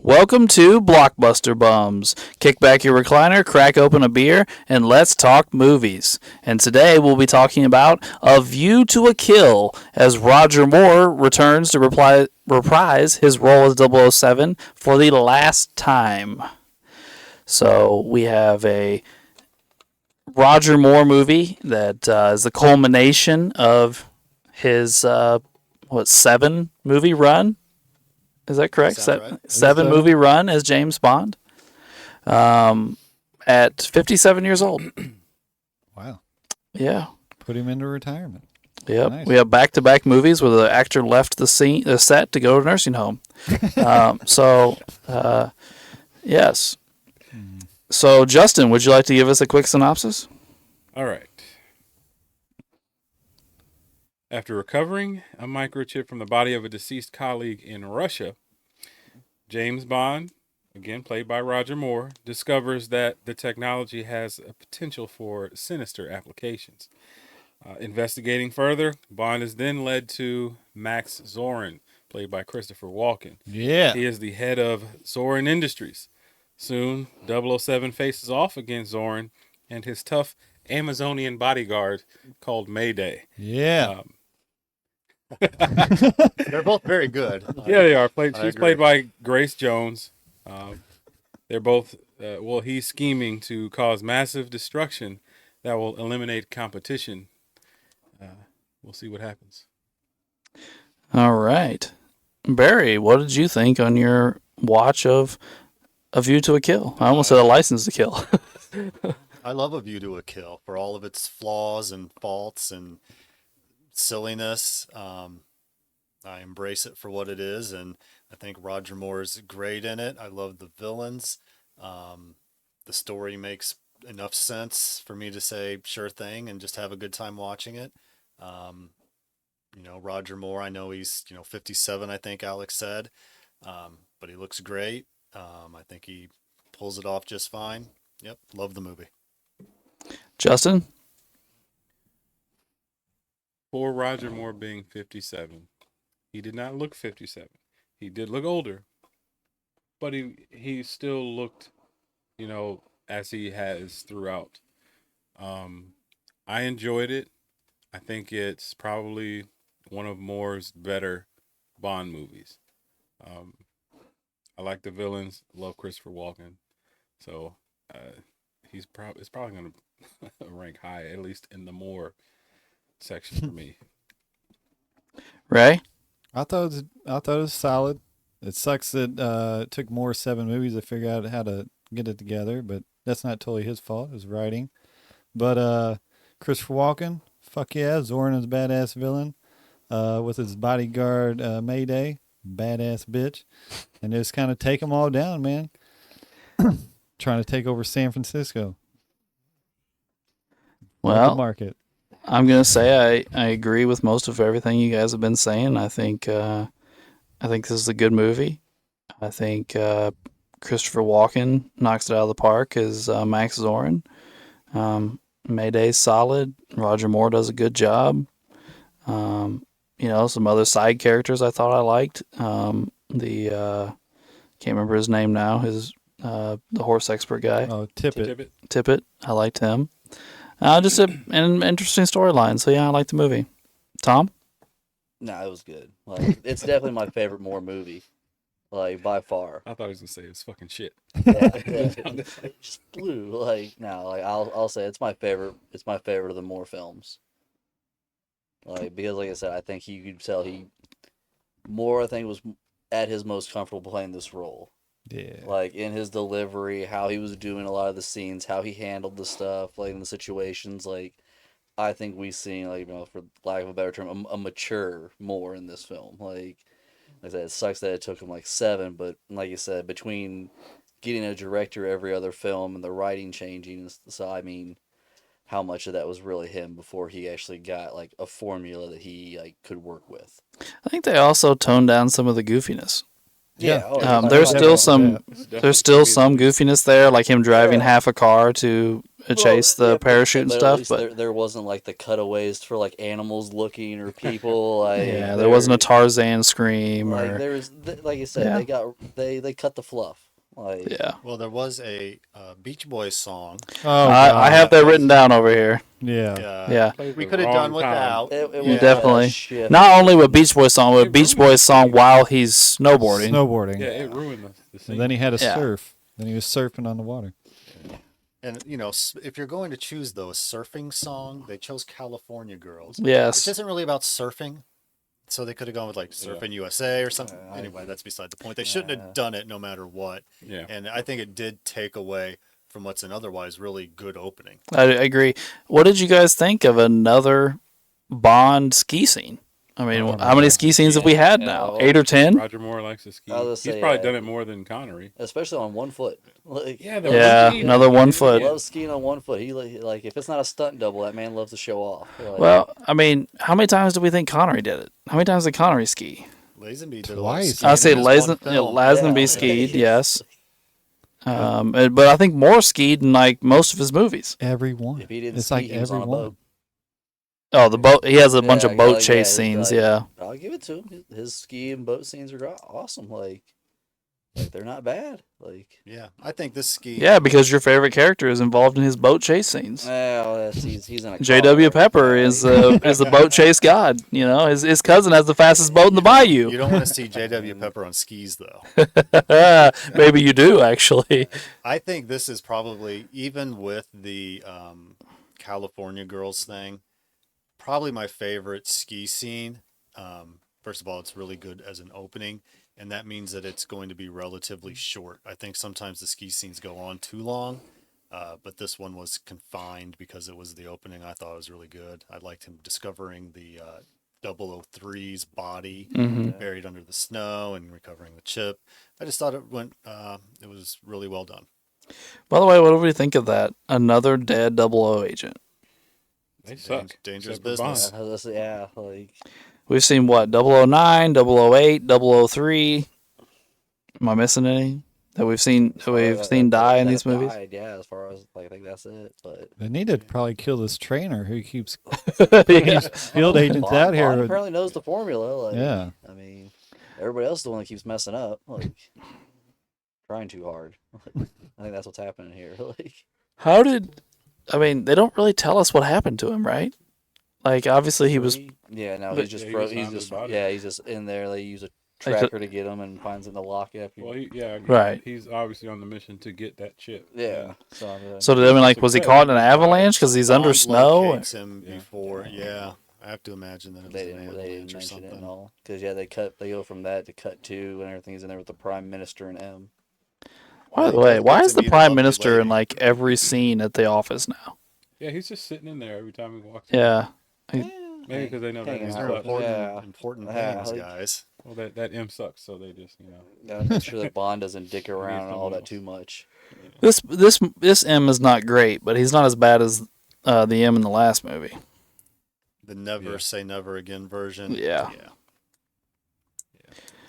Welcome to Blockbuster Bums. Kick back your recliner, crack open a beer, and let's talk movies. And today we'll be talking about A View to a Kill as Roger Moore returns to reprise his role as 007 for the last time. So we have a Roger Moore movie that is the culmination of his, 7 movie run? Is that correct? Right. Seven movie run as James Bond at 57 years old. Wow. Yeah. Put him into retirement. Yep. Nice. We have back-to-back movies where the actor left the set to go to nursing home. Yes. So, Justin, would you like to give us a quick synopsis? All right. After recovering a microchip from the body of a deceased colleague in Russia, James Bond, again played by Roger Moore, discovers that the technology has a potential for sinister applications. Investigating further, Bond is then led to Max Zorin, played by Christopher Walken. Yeah. He is the head of Zorin Industries. Soon, 007 faces off against Zorin and his tough Amazonian bodyguard called Mayday. Yeah. They're both very good. Yeah, they are. She's agree. played by Grace Jones. They're both, he's scheming to cause massive destruction that will eliminate competition. We'll see what happens. All right. Barry, what did you think on your watch of A View to a Kill? I almost said A License to Kill. I love A View to a Kill for all of its flaws and faults and silliness. I embrace it for what it is, and I think Roger Moore is great in it. I love the villains. The story makes enough sense for me to say sure thing and just have a good time watching it. Roger Moore, I know he's 57, I think Alex said, but he looks great. I think he pulls it off just fine. Yep, love the movie. Justin? For Roger Moore being 57, he did not look 57. He did look older, but he still looked, as he has throughout. I enjoyed it. I think it's probably one of Moore's better Bond movies. I like the villains. Love Christopher Walken, so it's probably going to rank high, at least in the Moore section for me. Ray? I thought it was solid. It sucks that it took Moore 7 movies to figure out how to get it together, but that's not totally his fault. It was writing. But Christopher Walken, fuck yeah, Zorin is a badass villain. With his bodyguard Mayday, badass bitch, and just kind of take them all down, man. Trying to take over San Francisco. Well, market. I'm going to say I agree with most of everything you guys have been saying. I think this is a good movie. I think Christopher Walken knocks it out of the park as Max Zorin. Mayday's solid. Roger Moore does a good job. Some other side characters I thought I liked. Can't remember his name now. The horse expert guy. Oh, Tippett. Tippett. I liked him. Just an interesting storyline. So yeah, I liked the movie. Tom? Nah, it was good. Like, it's definitely my favorite Moore movie, like by far. I thought he was gonna say it's fucking shit. Yeah, it just flew. I'll say it's my favorite. It's my favorite of the Moore films. Because like I said, I think you could tell Moore, I think, was at his most comfortable playing this role. Yeah. In his delivery, how he was doing a lot of the scenes, how he handled the stuff, in the situations. I think we've seen, for lack of a better term, a mature Moore in this film. Like I said, it sucks that it took him 7, but like you said, between getting a director every other film and the writing changing, so I mean, how much of that was really him before he actually got a formula that he could work with. I think they also toned down some of the goofiness. Yeah. There's still some goofiness there, like him driving half a car to chase the Yeah, parachute and but at stuff. least But there wasn't like the cutaways for like animals looking or people. Like yeah, there wasn't a Tarzan scream like or like you said, Yeah. they cut the fluff. Like yeah. Well, there was a Beach Boys song. Oh, I have that written down over here. Yeah. Yeah. Played We the could have wrong done time. without. it You was definitely- a shift. Not only with Beach Boys song, but It Beach ruined Boys the song scene. while he's snowboarding. Snowboarding. Yeah, it ruined the scene. And then he had to Yeah. surf. Then he was surfing on the water. And if you're going to choose though a surfing song, they chose California Girls, Yes. which isn't really about surfing. So they could have gone with like Surfing USA or something. I- Anyway, that's beside the point. They shouldn't have done it no matter what. Yeah. And I think it did take away from what's an otherwise really good opening. I agree. What did you guys think of another Bond ski scene? I mean, how many ski scenes have we had now? 8 or 10? Roger Moore likes to ski. I was He's gonna say, probably done it more than Connery. especially on one foot. Like Yeah, the Yeah, one ski, another he one did it foot. again. loves skiing on one foot. He like if it's not a stunt double, that man loves to show off. Like, Well, I mean, how many times do we think Connery did it? How many times did Connery ski? Lazenby did Twice. a lot I of say skiing in his one Lazenby film. skied, yes. But I think Moore skied in like most of his movies. Every one. if he didn't It's ski, like he was every on a one. boat. Oh, the boat. He has a bunch Yeah, of boat like, chase yeah, scenes. like- Yeah. I'll give it to him. His ski and boat scenes are awesome. Like they're not bad. Like Yeah, I think this ski. Yeah, because your favorite character is involved in his boat chase scenes. well, he's in a J.W. car. Pepper is the boat chase god. You know, his cousin has the fastest boat in the You bayou. don't want to see J.W. Pepper on skis though. Maybe you do actually. I think this is probably, even with the California Girls thing, probably my favorite ski scene. First of all, it's really good as an opening, and that means that it's going to be relatively short. I think sometimes the ski scenes go on too long, but this one was confined because it was the opening. I thought it was really good. I liked him discovering the 003's body buried under the snow and recovering the chip. I just thought it was really well done. By the way, what do we think of that? Another dead 00 agent. They suck. Dangerous except for Bond. business. Yeah, like We've seen what? 009, 008, 003. Am I missing any that we've seen die in that these have movies? died, yeah, as far as like I think that's it. But They need to probably kill this trainer who keeps Yeah. field agents Bond, out here. Bond with- apparently knows the formula. Like, Yeah. I mean, everybody else is the one that keeps messing up. Like trying too hard. Like, I think that's what's happening here. Like They don't really tell us what happened to him, right? Like, obviously he was. Yeah, no, But- he's just Yeah, he fro- just he's found his just body. yeah, he's just in there. They use a Like tracker to get him and finds it in the lock after. Well, Right. He's obviously on the mission to get that chip. yeah. So So, I mean, like, was he caught in an avalanche because he's under Bond snow? locates him Yeah. before. Yeah, I have to imagine that it was they an didn't avalanche or mention it at something. all because they go from that to cut 2 and everything's in there with the prime minister and M. By the Well, way, he why gets is to the meet a prime lovely minister in lady. like every scene at the office now? Yeah, he's just sitting in there every time he walks in. Yeah. Maybe because they know that hanging he's These are out. left. important Yeah, things, like- guys. Well, that M sucks, so they just, Gotta make sure that Bond doesn't dick around and all someone that else. too much. This M is not great, but he's not as bad as the M in the last movie. The Never Yeah. Say Never Again version. Yeah.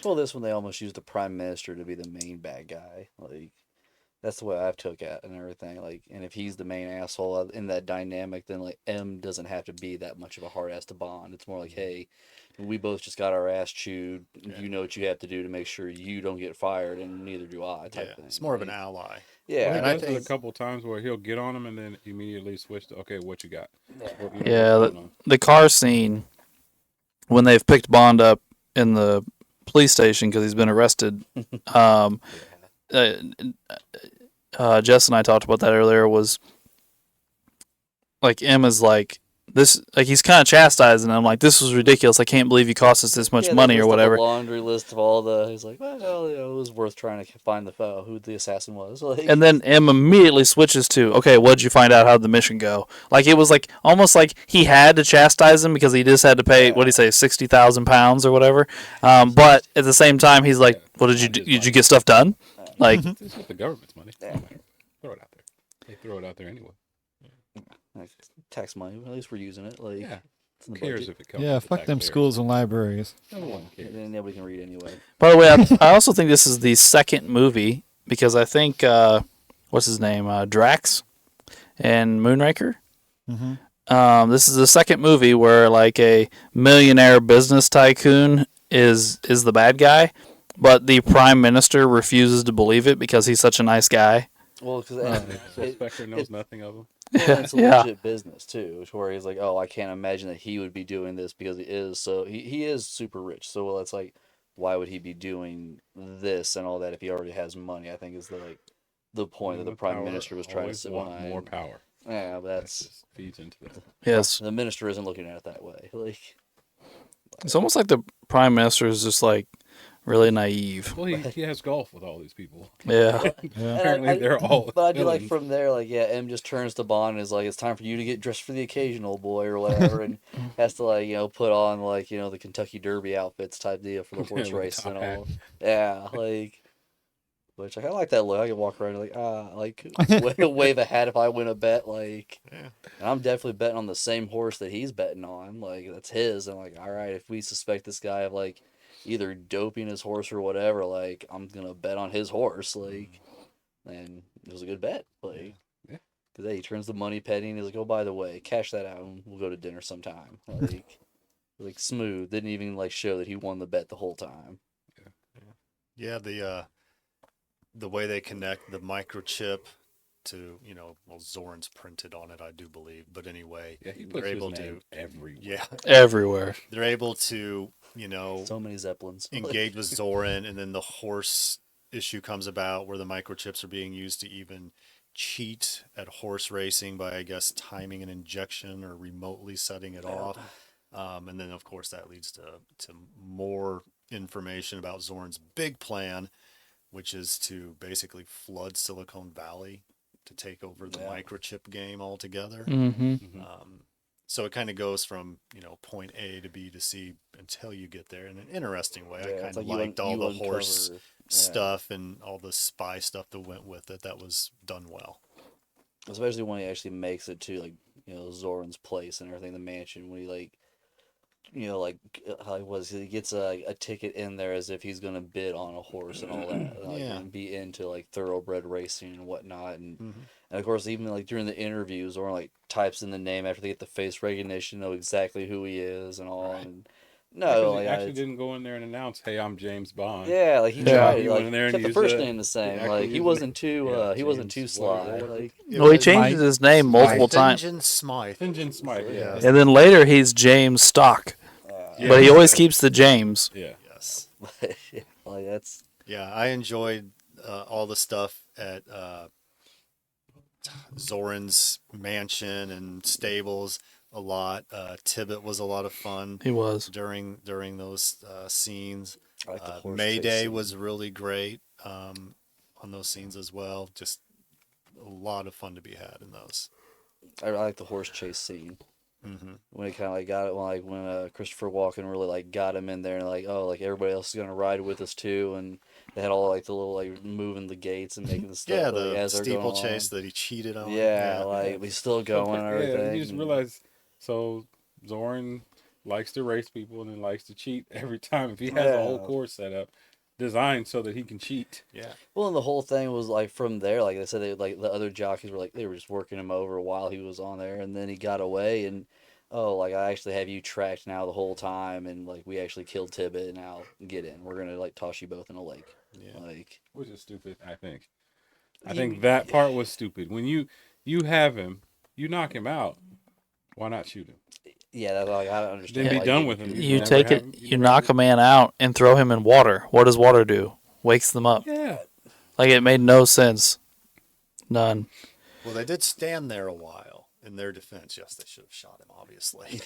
Well, this one they almost used the prime minister to be the main bad guy. Like that's the way I've took it and everything. Like, and if he's the main asshole in that dynamic, then like M doesn't have to be that much of a hard ass to Bond. It's more like, hey, we both just got our ass chewed. You know what you have to do to make sure you don't get fired, and neither do I. Type Yeah, thing. it's more of an Like, ally. Yeah, Well, And he I does it think- a couple times where he'll get on him and then immediately switch to, okay, what you got? What- you know, Yeah, what's going on? The car scene when they've picked Bond up in the police station because he's been arrested. Jess and I talked about that earlier. Was like M is like this, like he's kind of chastising him. Like, this was ridiculous. I can't believe you cost us this much Yeah, money they or list up a whatever. laundry list of all the. He's like, well, you know, it was worth trying to find who the assassin was. Like, And then M immediately switches to, okay, what did you find out? How did the mission go? Like, it was like almost like he had to chastise him because he just had to pay, what did he say, £60,000 or whatever. But at the same time, he's like, what did you do? Did you get stuff done? Like, It's with the government's money. Yeah. Throw it out there. They throw it out there anyway. like, tax money. At least we're using it. Like, Yeah. it's in Who the cares budget. if it comes Yeah, with the fuck them taxpayers? schools and libraries. No one cares. And then nobody can read anyway. by the way, I also think this is the second movie because I think, what's his name? Drax and Moonraker. Mm-hmm. This is the second movie where like a millionaire business tycoon is the bad guy, but the prime minister refuses to believe it because he's such a nice guy. Well, because So Spectre knows nothing of him. it's a Yeah. legit business too, where he's like, oh, I can't imagine that he would be doing this because he is so he is super rich. So well, it's like, why would he be doing this and all that if he already has money? I think is the point that the With prime power, minister was trying to always sit want behind. more power. Yeah, but That that's just feeds into that. Yes, the minister isn't looking at it that way. Like, it's almost like the prime minister is just like really naive. Well, he has golf with all these people. Yeah, Yeah. Apparently, they're all. But I do like villains. from there, like, yeah, M just turns to Bond and is like, it's time for you to get dressed for the occasion, old boy, or whatever, and has to, like, put on, like, the Kentucky Derby outfits type deal for the horse With the race top and hat. all. Yeah, like, which I like that look. I can walk around like, wave a hat if I win a bet, like, Yeah. and I'm definitely betting on the same horse that he's betting on, like, that's his. I'm like, all right, if we suspect this guy of, like, either doping his horse or whatever, like, I'm gonna bet on his horse, like, and it was a good bet, like, Yeah. because he turns the money penny and he's like, oh, by the way, cash that out and we'll go to dinner sometime, like smooth. Didn't even like show that he won the bet the whole time. Yeah, the way they connect the microchip to, well, Zorn's printed on it, I do believe. But anyway, Yeah, he they're puts his able name to, everywhere. yeah, everywhere. they're able to, So many Zeppelins. engage with Zoran, and then the horse issue comes about where the microchips are being used to even cheat at horse racing by, I guess, timing an injection or remotely setting it off. And then, of course, that leads to more information about Zorn's big plan, which is to basically flood Silicon Valley to take over the microchip game altogether. Mm-hmm. So it kind of goes from, point A to B to C until you get there in an interesting way. I Yeah, kind it's of like liked all the horse uncover- stuff and all the spy stuff that went with it. That was done well. especially when he actually makes it to like Zoran's place and everything, the mansion. When he like how he gets a ticket in there as if he's gonna bid on a horse and all that, like, Yeah. and be into like thoroughbred racing and whatnot, and Mhm. and of course even like during the interviews, Zoran like types in the name after they get the face recognition, know exactly who he is and all. Right. And Because no, he like actually didn't go in there and announce, "Hey, I'm James Bond." yeah, like he Yeah. tried He it, went like in there and kept the used first the- name the same. actually Like he used wasn't too yeah, he wasn't too James sly. whatever. Like Well, he was changes his name multiple times, St. Smythe. St. Smythe. Yeah. and then later he's James Stock, Yeah. but he always keeps the James. Yeah. Yes. like that's Yeah, I enjoyed all the stuff at Zoran's mansion and stables a lot. Tibbet was a lot of fun He was. during those scenes. I like the horse Mayday chase was scene. really great on those scenes as well. Just a lot of fun to be had in those. I like the horse chase scene. Hmm. When he kind of like got it, when Christopher Walken really like got him in there and like, oh, like everybody else is gonna ride with us too, and they had all like the little like moving the gates and making the stuff. Yeah, like, the as they're going steeplechase on. that he cheated on. Yeah, like we still going and everything. Yeah, you just and- realize. So Zoran likes to race people and then likes to cheat every time. If he has a whole Yeah. course set up, designed so that he can cheat. Yeah. Well, and the whole thing was like from there, like they said, like the other jockeys were like they were just working him over while he was on there, and then he got away, and oh, like I actually have you tracked now the whole time, and like we actually killed Tibbet, and now get in. We're gonna like toss you both in a lake, Yeah. like Which is stupid, I think. I think that part was stupid. When you have him, you knock him out. Why not shoot him? yeah, that's like I don't understand. Then be like, done it- with him. You never take have it, him- you knock a man out and throw him in water. What does water do? Wakes them up. Yeah. Like it made no sense. None. Well, they did stand there a while. In their defense, yes, they should have shot him, obviously.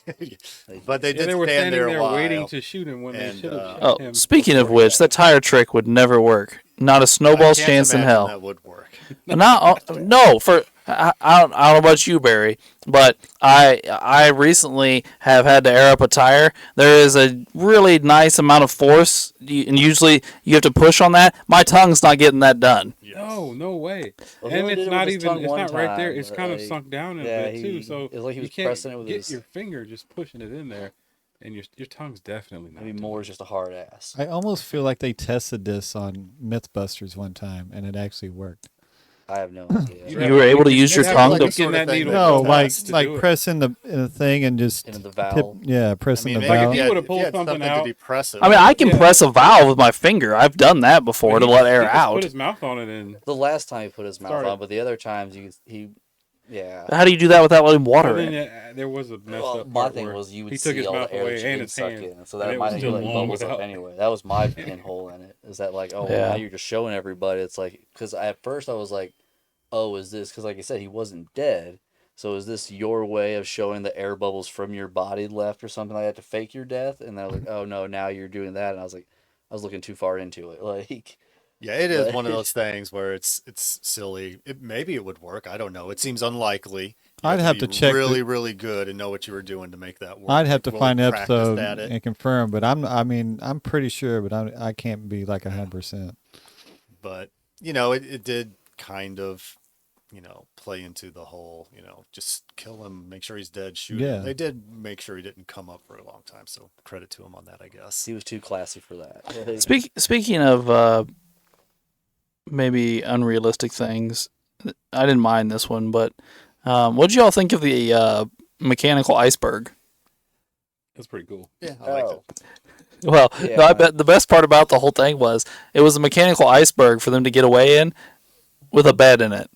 But they Yeah, did they were stand standing there a while. waiting to shoot him when they And, should have uh, shot Oh, him. speaking of before he which, got- that tire trick would never work. Not a I snowball's can't chance in imagine hell. That would work. Not no for I don't know about you, Barry, but I recently have had to air up a tire. There is a really nice amount of force, and usually you have to push on that. My tongue's not getting that done. No way. Well, he And only it's did it not with his even, tongue it's one not right there. time, It's kind of like, sunk down a yeah, bit too. he- So it was like he you was can't pressing it with get his- your finger just pushing it in there, and your tongue's definitely not. maybe doing more it. is just a hard ass. I almost feel like they tested this on Mythbusters one time, and it actually worked. I have no idea. You were able to use your They'd have tongue like to a sort of that thing needle. that No, goes like fast. like do it. pressing the thing and just Into the tip, valve. yeah, I pressing mean, the maybe valve. if if you would've if pulled had something something out- to depress it. I mean, I can Yeah. press a valve with my finger. I've done that before to He- let air he just out. Put his mouth on it and The last time he put his mouth Started. on, but the other times yeah. How do you do that without letting water well, in? then, there was a messed Well, up my part thing where was you would he took see his all mouth the air away that you and can his suck hand, in, so and that it might was have still like warm bubbles up without- anyway. That was my pinhole in it. Is that like, oh, well, Yeah. now you're just showing everybody? It's like, because at first I was like, oh, is this because like I said he wasn't dead? So is this your way of showing the air bubbles from your body left or something like that to fake your death? And I was like, oh no, now you're doing that. And I was looking too far into it. Like, Yeah, it is But- one of those things where it's silly. Maybe it would work. I don't know. It seems unlikely. You I'd have to be check the- really good and know what you were doing to make that work. I'd have to Really find the practiced episode at it. and confirm, but I'm pretty sure, but I can't be like 100%. But it did kind of play into the whole just kill him, make sure he's dead, shoot Yeah. him. They did make sure he didn't come up for a long time, so credit to him on that, I guess. he was too classy for that. Like, Speaking of maybe unrealistic things, I didn't mind this one, but what did y'all think of the mechanical iceberg? That's pretty cool. Yeah, I liked oh, it. Well, no, I Yeah. bet the best part about the whole thing was it was a mechanical iceberg for them to get away in with a bed in it.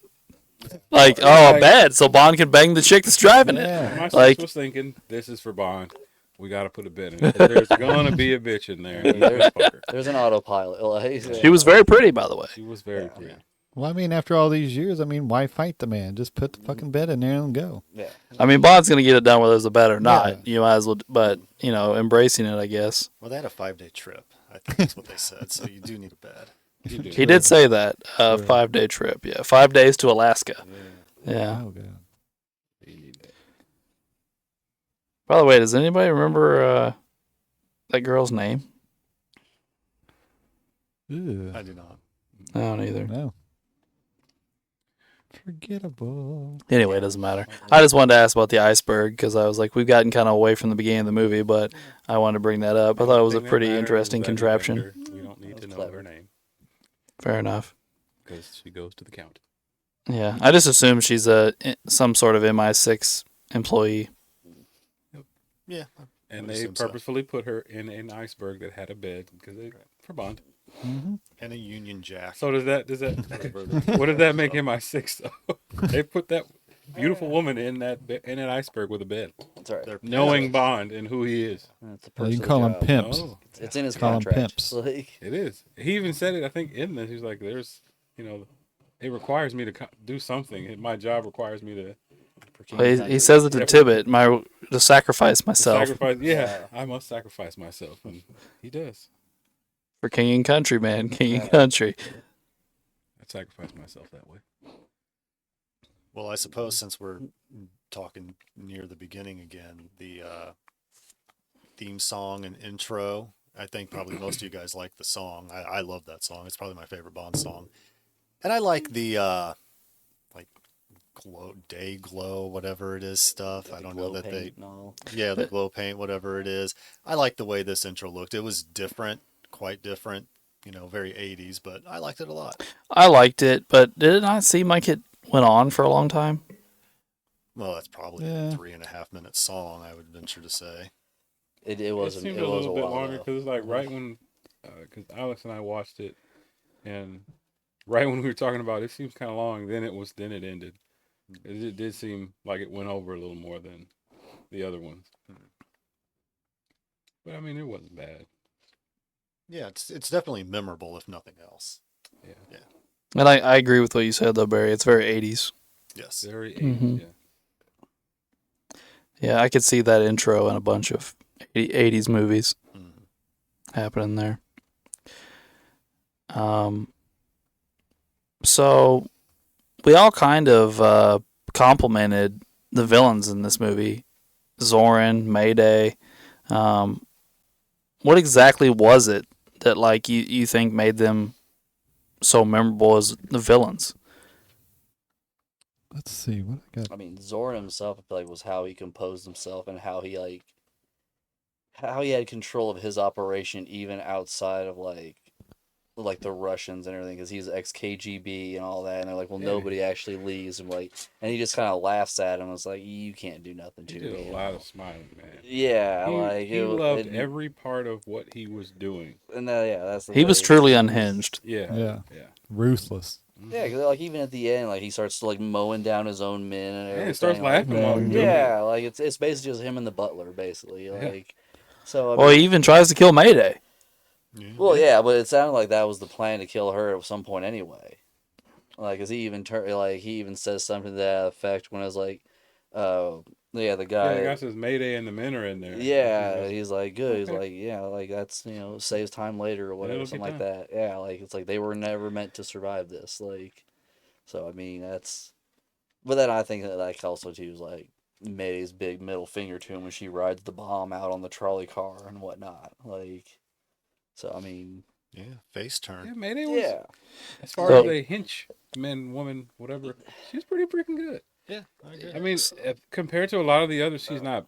Like, a bed, so Bond can bang the chick that's driving it. Yeah. My Like- sis was thinking, this is for Bond. We got to put a bed in it. There's gonna be a bitch in there. Motherfucker. there's an autopilot. Like, She was very pretty, by the way. She was very pretty. Well, I mean, after all these years, I mean, why fight the man? Just put the fucking bed in there and go. yeah. I mean, Bond's gonna get it done whether there's a bed or not. Yeah. You might as well, but embracing it, I guess. Well, they had a 5-day trip. I think that's what they said. So you do need a bed. You do. He did say that 5-day trip. Yeah, 5 days to Alaska. Yeah. Oh god. You need that. By the way, does anybody remember that girl's name? Ew. I do not. I don't either. No. Forgettable. Anyway, it doesn't matter. I just wanted to ask about the iceberg because I was like, we've gotten kind of away from the beginning of the movie, but I wanted to bring that up. I thought it was a Thing that pretty mattered interesting was that contraption. November, We don't need That to was know clever. her name Fair enough. because she goes to the count. Yeah, I just assume she's some sort of MI6 employee. Yeah. And would they assume so. purposefully put her in an iceberg that had a bed because for Bond. Mm-hmm. And a Union Jack. So does that what does that make MI6 though? They put that beautiful woman in in an iceberg with a bed, That's right. They're knowing Bond and who he is. That's a Well, you perks can of call the them job. pimps. Oh, It's in his Call 'em contract. pimps. Like, it is. He even said it. I think in this, he's like, "There's, it requires me to do something. My job requires me to for King Well, of he Country. says it to Tibbet, to sacrifice myself sacrifice. Yeah, Yeah. I must sacrifice myself, and he does. for king and country, man. King and country. I sacrifice myself that way. Well, I suppose since we're talking near the beginning again, the theme song and intro, I think probably most of you guys like the song. I love that song. It's probably my favorite Bond song. And I like the like day glow, whatever it is stuff. I don't know Glow that paint and all. the glow paint, whatever it is. I like the way this intro looked. It was different, quite different, very 80s, but I liked it a lot. I liked it, but did it not seem like it went on for a long time? Well, that's probably Yeah. a 3.5-minute song, I would venture to say. It wasn't. It seemed It a was little a bit while longer though. because it's like right when, because Alex and I watched it, and right when we were talking about it, it seems kind of long. Then it ended. It did seem like it went over a little more than the other ones. But I mean, it wasn't bad. Yeah, it's definitely memorable, if nothing else. Yeah, And I agree with what you said, though, Barry. It's very 80s. Yes. very 80s. Mhm. Yeah. Yeah, I could see that intro in a bunch of 80s movies Mhm. happening there. So we all kind of complimented the villains in this movie. Zorin, Mayday. What exactly was it that like you think made them so memorable as the villains? Let's see what I got. I mean, Zorin himself, I feel like, was how he composed himself and how he how he had control of his operation even outside of like like the Russians and everything, because he's ex KGB and all that, and they're like, well, Yeah. nobody actually leaves, and like, and he just kind of laughs at him. And was like, you can't do nothing He to did me. a lot of smiling, man. Yeah, He, like he loved every part of what he was doing. And yeah, that's the He was thing. truly unhinged. Yeah. Yeah. Yeah. Ruthless. Yeah, 'cause, like even at the end, like he starts like mowing down his own men and everything. Yeah, he starts like, laughing while he's Mhm. doing it. yeah, like it's basically just him and the butler, basically. Like, so I Well, mean, he even tries to kill Mayday. well, yeah, but it sounded like that was the plan to kill her at some point anyway. Like, 'cause he even he even says something to that effect when it was like, yeah, the Yeah, guy. the guy says Mayday and the men are in there. Yeah, He's he's like good. He's okay. like, yeah, like that's saves time later or whatever, it'll something get like that. Yeah, like it's like they were never meant to survive this. Like, so I mean that's, but then I think that like also too is like Mayday's big middle finger to him when she rides the bomb out on the trolley car and whatnot. Like, so I mean, Yeah, face yeah, turn. Mayday was, yeah, as far So- as a hench, man, woman, whatever, she's pretty freaking good. Yeah, I agree. I mean, compared to a lot of the others, she's not,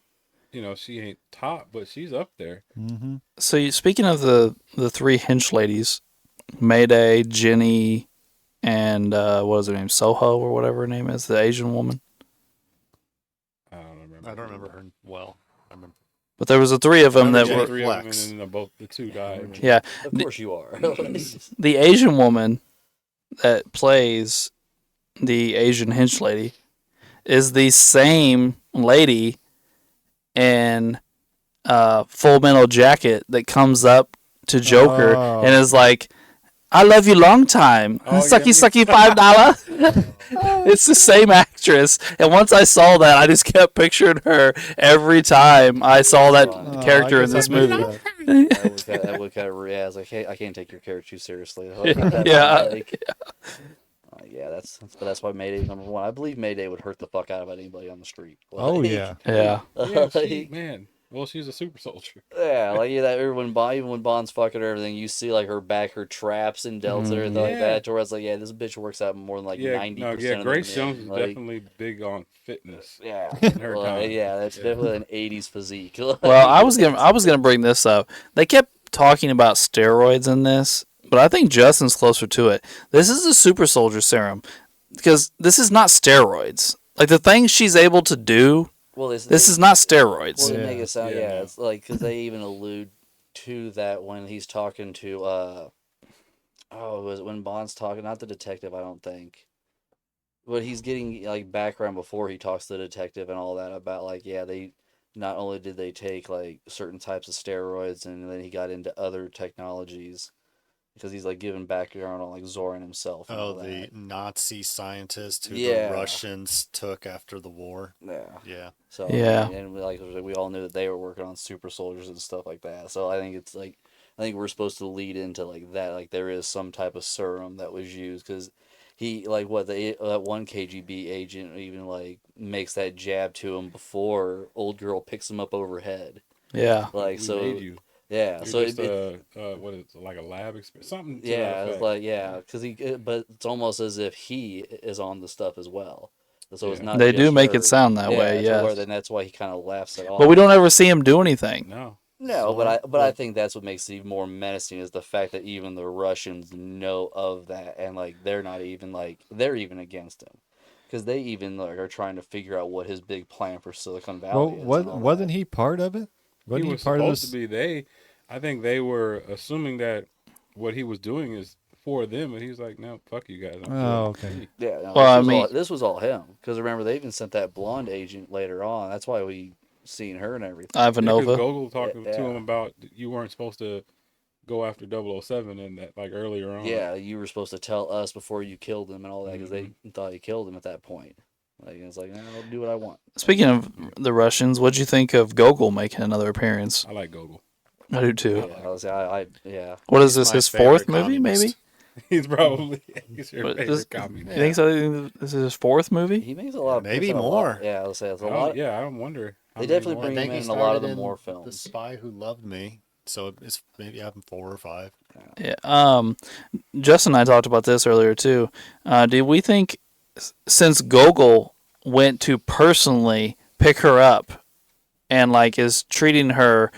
she ain't top, but she's up there. Mm-hmm. So speaking of the three hench ladies, Mayday, Jenny, and what was her name, Soho or whatever her name is, the Asian woman. I don't remember. I don't remember her well. I remember. But there was the three of them Remember that Jenny were. Three of them, Flex. and then the two died. Yeah, of course you are. the Asian woman that plays the Asian hench lady is the same lady in Full Metal Jacket that comes up to Joker Oh. and is like, "I love you long time, Oh, sucky yeah. sucky $5." It's the same actress, and once I saw that, I just kept picturing her every time I saw that Oh, character I in guess this I missed movie. that. that would kind of yeah. I was like, hey, I can't take your character too seriously. Yeah. Like, yeah, that's why Mayday's number one. I believe Mayday would hurt the fuck out of anybody on the street. Oh Like, yeah. Yeah, Yeah, she, like, man. Well, she's a super soldier. yeah, like that. Even when Bond's fucking her everything, you see like her back, her traps and delts and everything like Yeah. that. To where it's like, yeah, this bitch works out more than like Yeah, 90%. no, yeah. of the Grace men. Jones is Like, definitely big on fitness. Yeah, in her well, time. yeah, that's Yeah. definitely an '80s physique. well, I was gonna bring this up. They kept talking about steroids in this, but I think Justin's closer to it. This is a super soldier serum because this is not steroids. Like the things she's able to do, Well, this is not steroids. Well, they Yeah. make it sound, Yeah, yeah, no. it's like, because they even allude to that when he's talking to, was it when Bond's talking, not the detective, I don't think. But he's getting, like, background before he talks to the detective and all that about, like, yeah, they, not only did they take, like, certain types of steroids, and then he got into other technologies. Because he's, like, giving background on, like, Zoran himself. And Oh, all the that. Nazi scientist who Yeah. the Russians took after the war. Yeah. Yeah. So Yeah. and we all knew that they were working on super soldiers and stuff like that. So I think it's like I think we're supposed to lead into like that. Like there is some type of serum that was used because he like that one KGB agent even like makes that jab to him before old girl picks him up overhead. Yeah, Like We so made you. yeah. You're So just what is it, like a lab experience? Something. To yeah, that it's effect. like yeah, because but it's almost as if he is on the stuff as well. So it's Yeah. not. they do just make her. it sound that way. to where Yes, then that's why he kind of laughs it off. but we don't ever see him do anything. No. No, Zoran? but I think that's what makes it even more menacing is the fact that even the Russians know of that and like they're not even like they're even against him because they even like are trying to figure out what his big plan for Silicon Valley Well, is. and all wasn't that. he part of it? Wasn't He was part of supposed this? to be. I think they were assuming that what he was doing is for them, and he's like, "No, fuck you guys." I'm Oh, doing it." okay. Yeah, no, Well, I this, was mean- all, this was all him because remember they even sent that blonde agent later on. That's why we seen her and everything. Yeah, 'cause Ivanova. Gogol talking to Yeah. him about you weren't supposed to go after 007 and that like earlier on. Yeah, you were supposed to tell us before you killed him and all that because they Mm-hmm. thought you killed him at that point. Like it's like I'll do what I want. Speaking of the Russians, what'd you think of Gogol making another appearance? I like Gogol. I do too. Yeah, I was I yeah. What is He's this? my His fourth favorite movie, communist. maybe? He's probably your What, favorite this- comedy. You think so? This is his fourth movie? He makes a lot. Of, Maybe puts in a lot- more. Yeah, I was say it's a Oh, lot. yeah, I wonder. how They many definitely more. bring I him think he in a lot of started the in more The films. Spy Who Loved Me. So it's maybe having 4 or 5. Yeah. Justin and I talked about this earlier too. Do we think since Gogol went to personally pick her up and like is treating her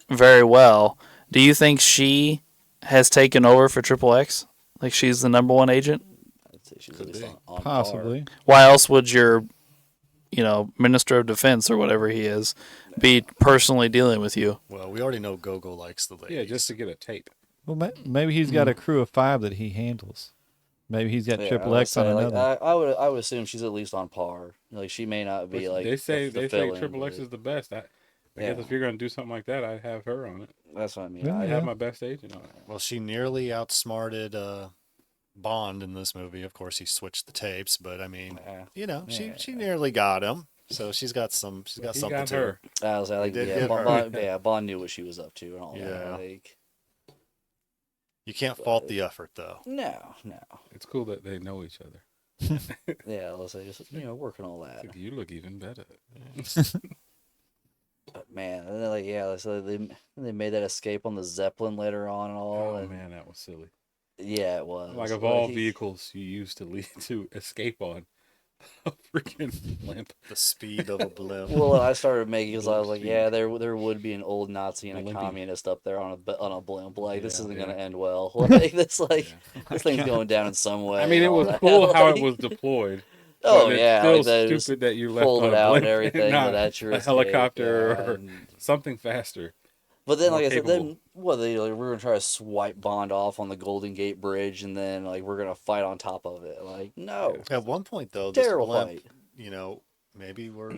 very well, do you think she has taken over for Triple X? Like she's the number one agent? I'd say she's Could at least be. on par. Possibly. Why else would your, Minister of Defense or whatever he is, be personally dealing with you? Well, we already know Gogo likes the ladies. Yeah, just to get a tape. Well, maybe he's got a crew of 5 that he handles. Maybe he's got Yeah, Triple I would X on say, like, another. I would assume she's at least on par. Like she may not be But like they say the they fill-in, say Triple X but is the best. I guess if you're gonna do something like that, I'd have her on it. that's what I mean. Yeah, I'd I, have my best agent on it. Well, she nearly outsmarted Bond in this movie. Of course, he switched the tapes, but I mean, yeah. she nearly got him. So she's got something He to got her. her. I was like, did yeah, get Bond, her. yeah, Bond knew what she was up to and all Yeah. that. Like, You can't fault the effort, though. no. It's cool that they know each other. Yeah, let's say just working all that. Like, you look even better. But man, and then, like so they made that escape on the Zeppelin later on and all. Oh and man, that was silly. yeah, it was. Like of all vehicles you used to lead to escape on, a freaking blimp. The speed of a blimp. Well, I started making because I was like, Speed. yeah, there would be an old Nazi and a Blimpy. communist up there on a blimp. Like this Yeah, isn't yeah. gonna end well. Like this this thing's going down in some way. I mean, it and all was that. cool how it Like, was deployed. Oh but yeah, it's like still they stupid that you left pulled on it a out blimp and everything, not but that's your a escape, helicopter yeah, or and- something faster. But then, more like I said, capable. then we're gonna try to swipe Bond off on the Golden Gate Bridge, and then like we're gonna fight on top of it. Like no, At one point, though, this terrible blimp, fight. maybe we're,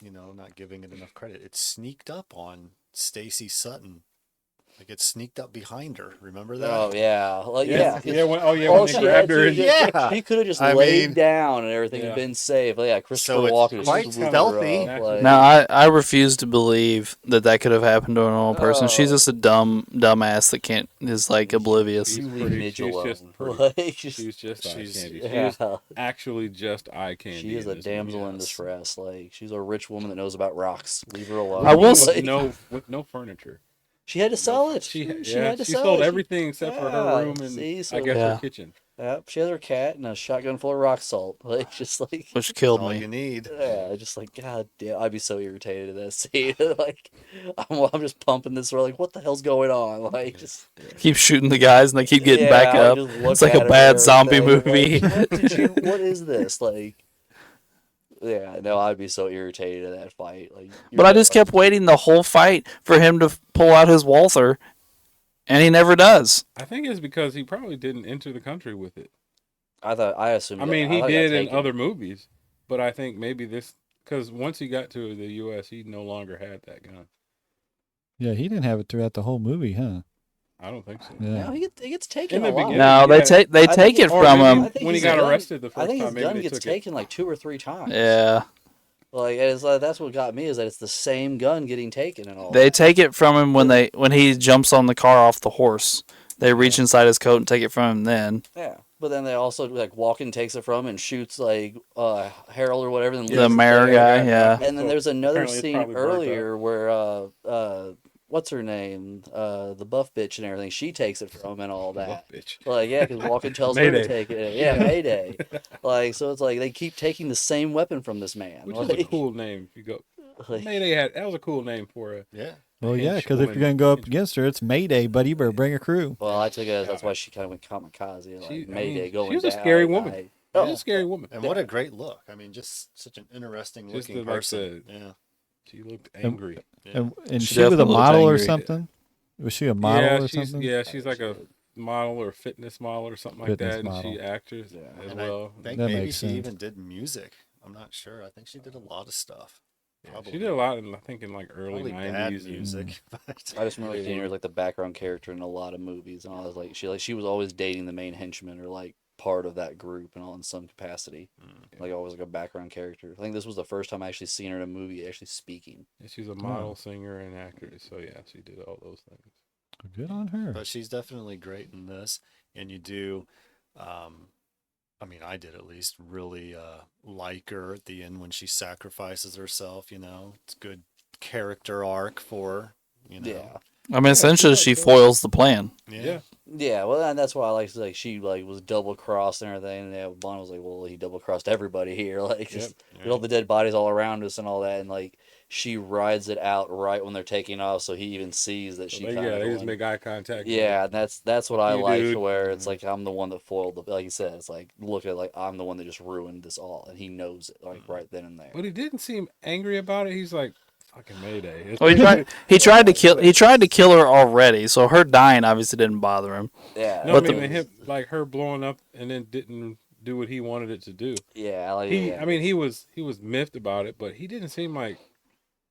not giving it enough credit. It sneaked up on Stacy Sutton. Like it sneaked up behind her. Remember that? Oh yeah, like Yeah, yeah. yeah. When, All when they she had grabbed her to and do- Yeah. She could have just I laid mean- down and everything Yeah. had been safe. Like, yeah, Christopher it's Walken quite just swooped stealthy. her up, like, Now, I refuse to believe that could have happened to a normal person. She's Oh. just a dumbass that is like oblivious. you She's leave pretty- Midge she's alone. just pretty. Like, just- she's just eye She's- candy. yeah. She is actually just eye candy. She is in a this damsel movie. in yes. distress. Like she's a rich woman that knows about rocks. Leave her alone. I will With say- Like, no furniture. she had to sell it. She had to she sell sold it. everything except for her room and see, so- I guess Yeah. her kitchen. Yep, she has her cat and a shotgun full of rock salt. Like just like Which killed All me. you need. yeah, just like God damn, I'd be so irritated at that scene. Like I'm just pumping this. Like what the hell's going on? Like just Keep shooting the guys and they keep getting yeah, back I up. just look It's like at a her bad and zombie everything, movie. like, what is this? Like yeah, no, I'd be so irritated at that fight. Like, But I just kept waiting the whole fight for him to pull out his Walther, and he never does. I think it's because he probably didn't enter the country with it. I assumed. I mean, he thought did got in taken. other movies, but I think maybe this because once he got to the U.S., he no longer had that gun. Yeah, he didn't have it throughout the whole movie, huh? I don't think so. Yeah. No, he gets taken In the a lot. beginning. No, Yeah. they I take think it or from maybe him. I think when he his got gun- arrested the I first think time. his Maybe gun they gets took taken like 2 or 3 times. Yeah, Like it's like that's what got me is that it's the same gun getting taken and all. they that. take it from him when he jumps on the car off the horse. They reach inside his coat and take it from him. Then Yeah, but then they also like Walken takes it from him and shoots like Harold or whatever. Then the leaves it mayor there. guy, yeah. And then there's another Apparently it's scene probably burnt up. earlier where what's her name? The buff bitch and everything. She takes it from him and all that. Buff bitch. Like yeah, because Walken tells her to Mayday. take it. Yeah, Mayday. Like so, it's like they keep taking the same weapon from this man. Which like, is a cool name. If you go, like- Mayday that was a cool name for a. Yeah. Well, yeah, Hench because if you're woman. going to go up against her, it's Mayday, buddy. You better bring a crew. Well, I took it as that's why she kind of went kamikaze, like She- I Mayday mean, going she was a down, scary like, woman. I- She's Oh, a scary woman. And what a great look. I mean, just such an interesting Just looking the, like, person. the- Yeah. She looked angry. And She she was a definitely looked model or angry. something? Was she a model yeah, or she's something? she's like a model or fitness model or something like Fitness that, and model. she actors as And well. I think That maybe makes she sense. even did music. I'm not sure. I think she did a lot of stuff. Yeah, she did a lot in I think in like early Probably bad '90s. and- music. but- I just remember seeing her as like the background character in a lot of movies, and I was like, she was always dating the main henchman or like part of that group and all in some capacity, like always like a background character. I think this was the first time I actually seen her in a movie actually speaking. And she's a model, singer, and actress. So yeah, she did all those things. Good on her. But she's definitely great in this. And you do, I mean, I did at least really like her at the end when she sacrifices herself. It's good character arc for her. Yeah. I mean, essentially, she foils the plan. Yeah. Yeah, well, and that's why I like she like was double crossed and everything. And yeah, Bond was like, well, he double crossed everybody here, like just with all the dead bodies all around us and all that, and like she rides it out right when they're taking off, so he even sees that she. They, kind yeah, of they just make eye contact. Yeah, and that's what I You like, dude. where it's like I'm the one that foiled the, like you said, it's like look at like I'm the one that just ruined this all, and he knows it like right then and there. But he didn't seem angry about it. He's like, fucking Mayday. Well, he tried to kill her already, so her dying obviously didn't bother him. Yeah, No, I But mean, him, like her blowing up and then didn't do what he wanted it to do. yeah, like I mean, he was miffed about it, but he didn't seem like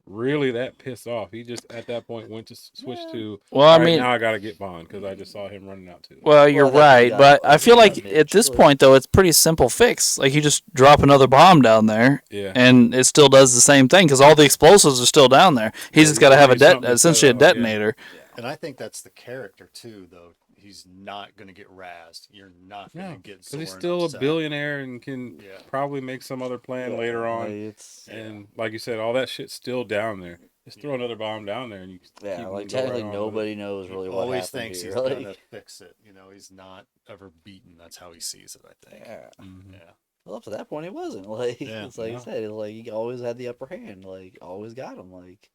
really that pissed off. He just at that point went to switch to. Well, I "All right, mean- now I gotta get Bond because I just saw him running out too. Well, you're that's right, the but guy, I feel like Mitch, at this like- point though, it's pretty simple fix. Like you just drop another bomb down there, Yeah. and it still does the same thing because all the explosives are still down there. He's just got to have need something to essentially a set it off, yeah. detonator. And I think that's the character too, though. He's not going to get razzed. You're not going No, to get. because he's Zorin still upset. a billionaire and can Yeah. probably make some other plan later like, on. it's And like you said, all that shit's still down there. Just throw another bomb down there and you yeah, keep like go technically right on with it. nobody knows really what Always happened thinks here. he's like, going to fix it. You know, he's not ever beaten. That's how he sees it. I think. yeah. Mhm. Yeah. Well, up to that point, it wasn't like Yeah, it's like no. I said, it's like he always had the upper hand, like always got him, like.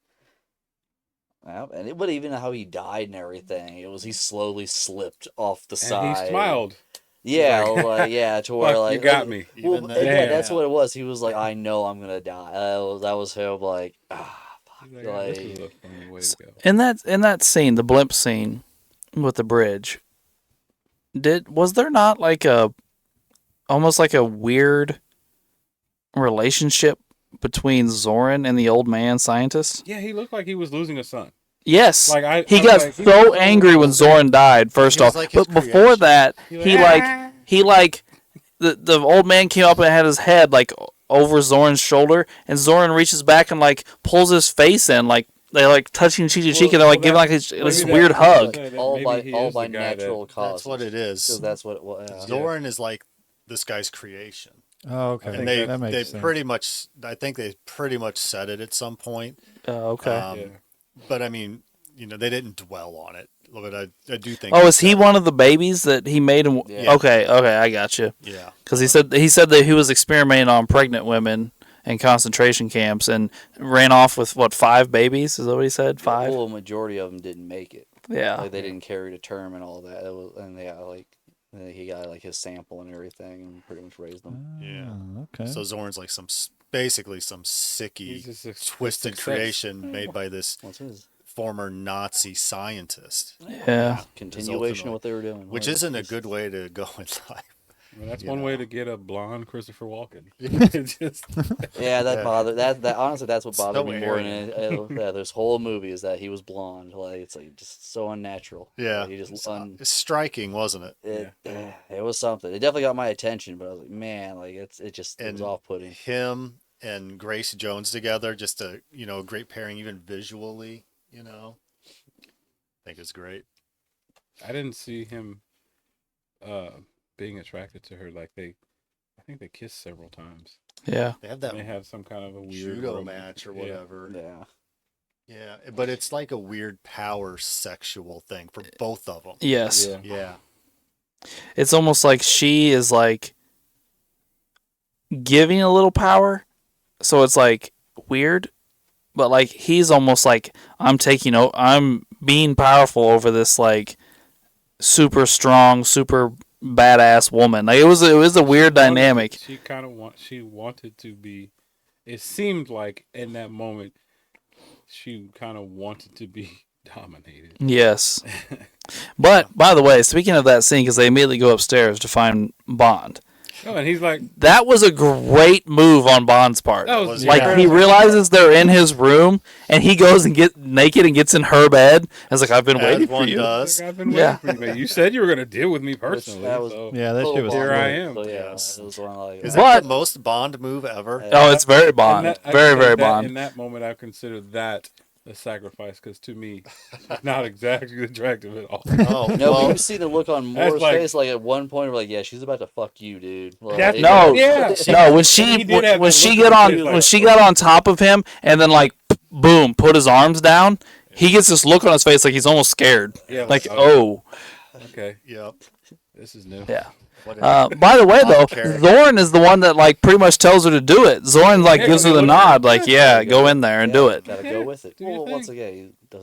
Yeah, and but even how he died and everything, it was he slowly slipped off the And side. he smiled. Yeah, Like, like yeah, to where Fuck, like you got me. Well, Even yeah, then, that's yeah. what it was. He was like, I know I'm gonna die. That was him. Like, fuck, He's like, "Ah, this is like a funny way to go." In that scene, the blimp scene with the bridge, was there not like almost like a weird relationship between Zoran and the old man scientist? Yeah, he looked like he was losing a son. Yes. Like He I was got like, he so was angry when Zoran died, first He was off. like his But before creation. that, "Ah." he like the old man came up and had his head like over Zoran's shoulder, and Zoran reaches back and like pulls his face in, like they like touching cheek to cheek, and they're like giving like this maybe weird that- hug. that all maybe by he all is by the guy that- natural causes. That's what it is. 'Cause that's what it was. Yeah. Zoran is like this guy's creation, Oh, okay. and they that makes they sense. pretty much. I think they pretty much said it at some point. Okay. Yeah. But I mean, you know, they didn't dwell on it. But I do think. Oh, is he said- one of the babies that he made? Yeah. Okay, I got you. Yeah. Because he said that he was experimenting on pregnant women in concentration camps and ran off with 5 babies? Is that what he said? 5? Well, a majority of them didn't make it. Yeah. Like they didn't carry to term and all that. It was, and yeah, like he got like his sample and everything, and pretty much raised them. Yeah. Oh, okay. So Zoran's like basically some He's sicky, just a twisted success. creation made by this What's his former Nazi scientist, Yeah. continuation of what they were doing? which Like, isn't a just- good way to go in life. Well, that's You one know. way to get a blonde Christopher Walken. It's just Yeah, that Yeah. bothered that honestly that's what bothered So me more than arrogant. yeah, this whole movie is that he was blonde. Like it's like just so unnatural. Yeah. Like, he just It's striking, wasn't it? it was something. It definitely got my attention, but I was like, man, like it was And off putting. him and Grace Jones together, just a great pairing, even visually. I think it's great. I didn't see him being attracted to her. Like I think they kissed several times. Yeah. They have that They had some kind of a weird judo romance. match or Yeah. whatever. Yeah. Yeah, but it's like a weird power sexual thing for both of them. Yes. Yeah. Yeah. It's almost like she is like giving a little power, so it's like weird, but like he's almost like I'm being powerful over this like super strong, super badass woman. Like it was a weird dynamic. She kind of she wanted to be. It seemed like in that moment, she kind of wanted to be dominated. Yes. But by the way, speaking of that scene, because they immediately go upstairs to find Bond. Oh, and he's like, That was a great move on Bond's part. that was Like Yeah. he realizes they're in his room, and he goes and get naked and gets in her bed. And it's like I've been As waiting for one you. does. I've been Yeah. waiting for you, man. You said you were gonna deal with me Which personally. that was- So. Yeah, that shit was. Here I great. am. So yeah, Yes. it was one like Is that. But- that the most Bond move ever? Oh, it's very Bond. And that- Very, I- very that- Bond. In that moment, I consider that a sacrifice because to me, she's not exactly attractive at all. Oh, No, well, but you see the look on That's Moore's like- face, like at one point, we're like, yeah, she's about to fuck you, dude. Like, That's- No, Yeah. no. When He she did have when that she look got on on his face, when like, she got on top of him and then like boom, put his arms down. he gets this look on his face like he's almost scared. Yeah, Like, oh, oh, okay, Yep. this is new. yeah. What By the way, though, character. Zorn is the one that like pretty much tells her to do it. Zorn like Yeah, gives her I mean, the what- nod, like, yeah, go in there and do it. Gotta Yeah, go with it. do your Well, once thing. again, he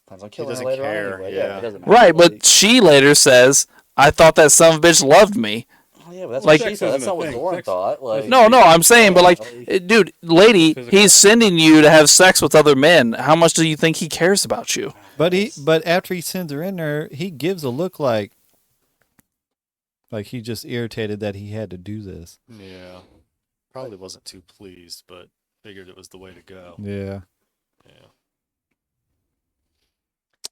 plans on killing her doesn't later care, on anyway. yeah. It doesn't matter. Right, Like, but she later says, "I thought that son of a bitch loved me." oh, yeah, but that's like- what she Sex thought. That's isn't not a what thing. Zorn Sex- thought. Like, No, I'm saying, but like, Like- dude, lady, Physical. he's sending you to have sex with other men. How much do you think he cares about you? But after he sends her in there, he gives a look like he just irritated that he had to do this. Yeah. Probably wasn't too pleased, but figured it was the way to go. Yeah. Yeah.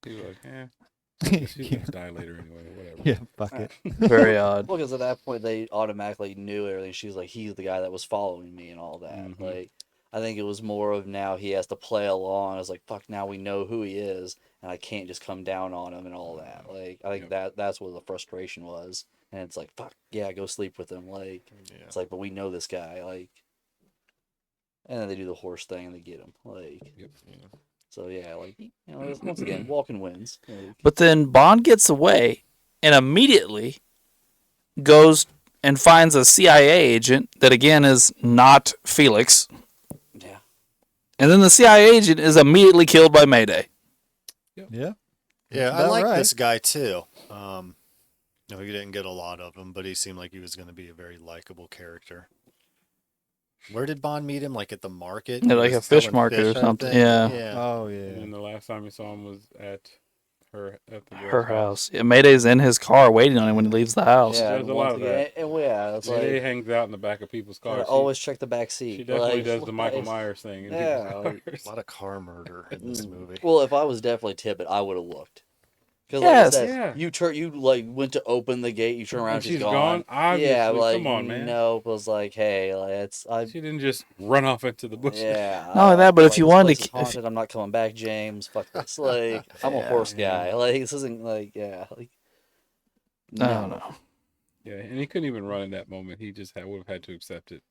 He was like, she's gonna die later anyway. Whatever. Yeah, fuck it. Very odd. well, because at that point they automatically knew everything. She was like, he's the guy that was following me and all that. Mhm. Like, I think it was more of now he has to play along. I was like, fuck, now we know who he is, and I can't just come down on him and all that. Like, I think that's what the frustration was. And it's like, fuck, yeah, go sleep with him. Like, Yeah. it's like, but we know this guy. Like, and then they do the horse thing and they get him. Like, Yeah. so yeah, like, you know, once again, walking wins. Like, But then Bond gets away and immediately goes and finds a CIA agent that again is not Felix. yeah. And then the CIA agent is immediately killed by Mayday. Yeah. Yeah, I About like right. this guy too. No, he didn't get a lot of them, but he seemed like he was going to be a very likable character. Where did Bond meet him? Like at the market? Yeah, He like was a fish selling market or fish, I something, think? yeah. Yeah. Oh And yeah. then the last time you saw him was at the Her house. Yeah, Mayday's in his car waiting on him when he leaves the house. Yeah, There's and a lot once of again, that. and yeah, it's Mayday like, hangs out in the back of people's gotta cars. always check the back seat. She definitely like, does the Michael like, Myers thing in Yeah, people's like- cars. A lot of car murder in this movie. Well, if I was definitely Tippett, I would have looked. Because Yes. like I said, Yeah. you like went to open the gate, you turn around, And she's she's gone. gone? Obviously, Yeah, like come on, man. no, it was like, hey, like it's She didn't just run off into the bushes. yeah. Not only that, but if like, you this wanted place to is ke- haunted, I'm not coming back, James. Fuck this. Like I'm a horse guy. Like this isn't like like I don't know. Yeah, and he couldn't even run in that moment. He just would have had to accept it.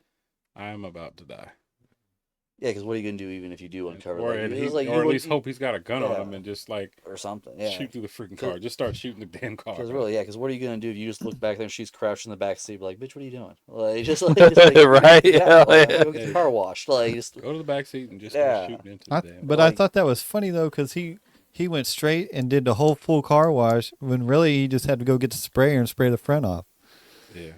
I am about to die. Yeah, because what are you gonna do even if you do uncover? Or, that? at, It he, was like, or you at would- least hope he's got a gun on Yeah. him and just like or something. Yeah. shoot through the freaking car. Just start shooting the damn car. Because really, yeah. Because what are you gonna do if you just look back there and she's crouched in the back seat, like, bitch, what are you doing? Like, just like, Right, yeah, like, yeah. go get the car washed. Like, just Go to the back seat and just Yeah. start shooting into the damn. But I like- thought that was funny though, because he went straight and did the whole full car wash when really he just had to go get the sprayer and spray the front off. Yeah.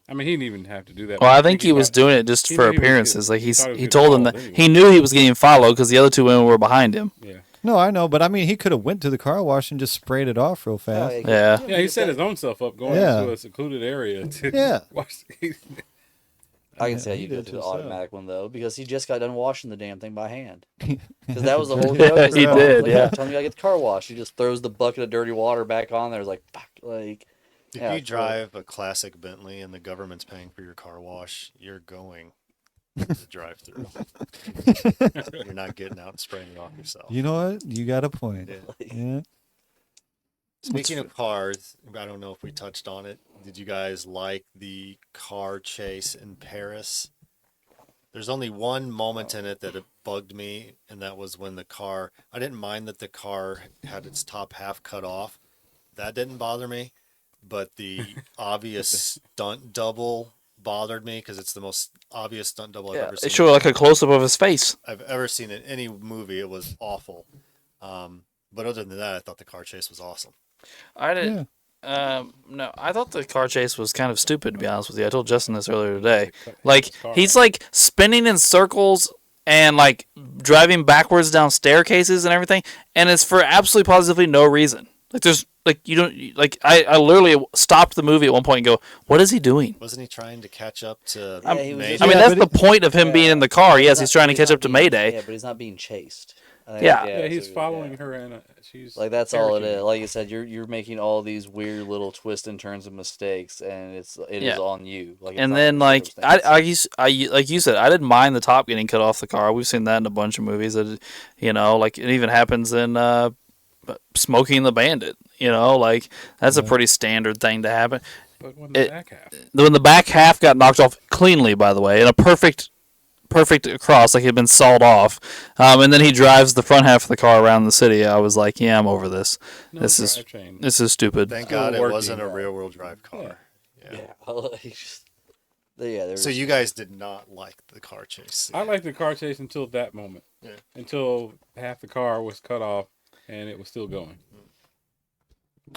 I mean, he didn't even have to do that. Well, I think he was got- doing it just he for knew he was appearances. getting- Like he thought he was he getting told him that followed anyway. he knew he was getting followed because the other two women were behind him. Yeah. No, I know, but I mean, he could have went to the car wash and just sprayed it off real fast. Yeah. Yeah, he set his own self up going Yeah. into a secluded area to Yeah. watch. I can see how he you go did to the too, so. automatic one though, because he just got done washing the damn thing by hand. Because that was the whole joke. Yeah, is he that, did, like, yeah. Tell me I get the car washed. He just throws the bucket of dirty water back on there. It's like, fuck, like. If Yeah, you it's drive a classic Bentley and the government's paying for your car wash, you're going to the drive-through. You're not getting out and spraying it off yourself. You know what? You got a point. Yeah. Yeah. Speaking of cars, I don't know if we touched on it. Did you guys like the car chase in Paris? There's only one moment in it that it bugged me, and that was when the car, I didn't mind that the car had its top half cut off. That didn't bother me, but the obvious stunt double bothered me because it's the most obvious stunt double I've Yeah, ever they seen. show like a close up of his face. I've ever seen in any movie. It was awful. But other than that, I thought the car chase was awesome. I didn't. No, I thought the car chase was kind of stupid. To be honest with you, I told Justin this earlier today. Like he's like spinning in circles and like driving backwards down staircases and everything, and it's for absolutely positively no reason. Like there's like you don't like I literally stopped the movie at one point and go, what is he doing? Wasn't he trying to catch up to Yeah, he was Mayday? just- I mean, Yeah, that's but the point of him being in the car. Yes, he's trying to catch not up to being- Mayday. Yeah, but he's not being chased. I think, Yeah. Yeah, he's so, following yeah. her and she's Like that's all it is. parachuting. Like you said, you're making all these weird little twists and turns and mistakes, and it is Yeah. on you. Like, it's And not then the like circumstance. like you said, I didn't mind the top getting cut off the car. We've seen that in a bunch of movies. That like it even happens in Smoking the Bandit. Like that's a pretty standard thing to happen. But when the it- back half. When the back half got knocked off cleanly, by the way, in a perfect perfect across, like it had been sawed off. And then he drives the front half of the car around the city. I was like, yeah, I'm over this. No This is drivetrain. this is stupid. Thank Still God it working. wasn't a rear-wheel drive car. Yeah. Yeah, like, there So was- you guys did not like the car chase scene. I liked the car chase until that moment. Yeah. Until half the car was cut off and it was still going.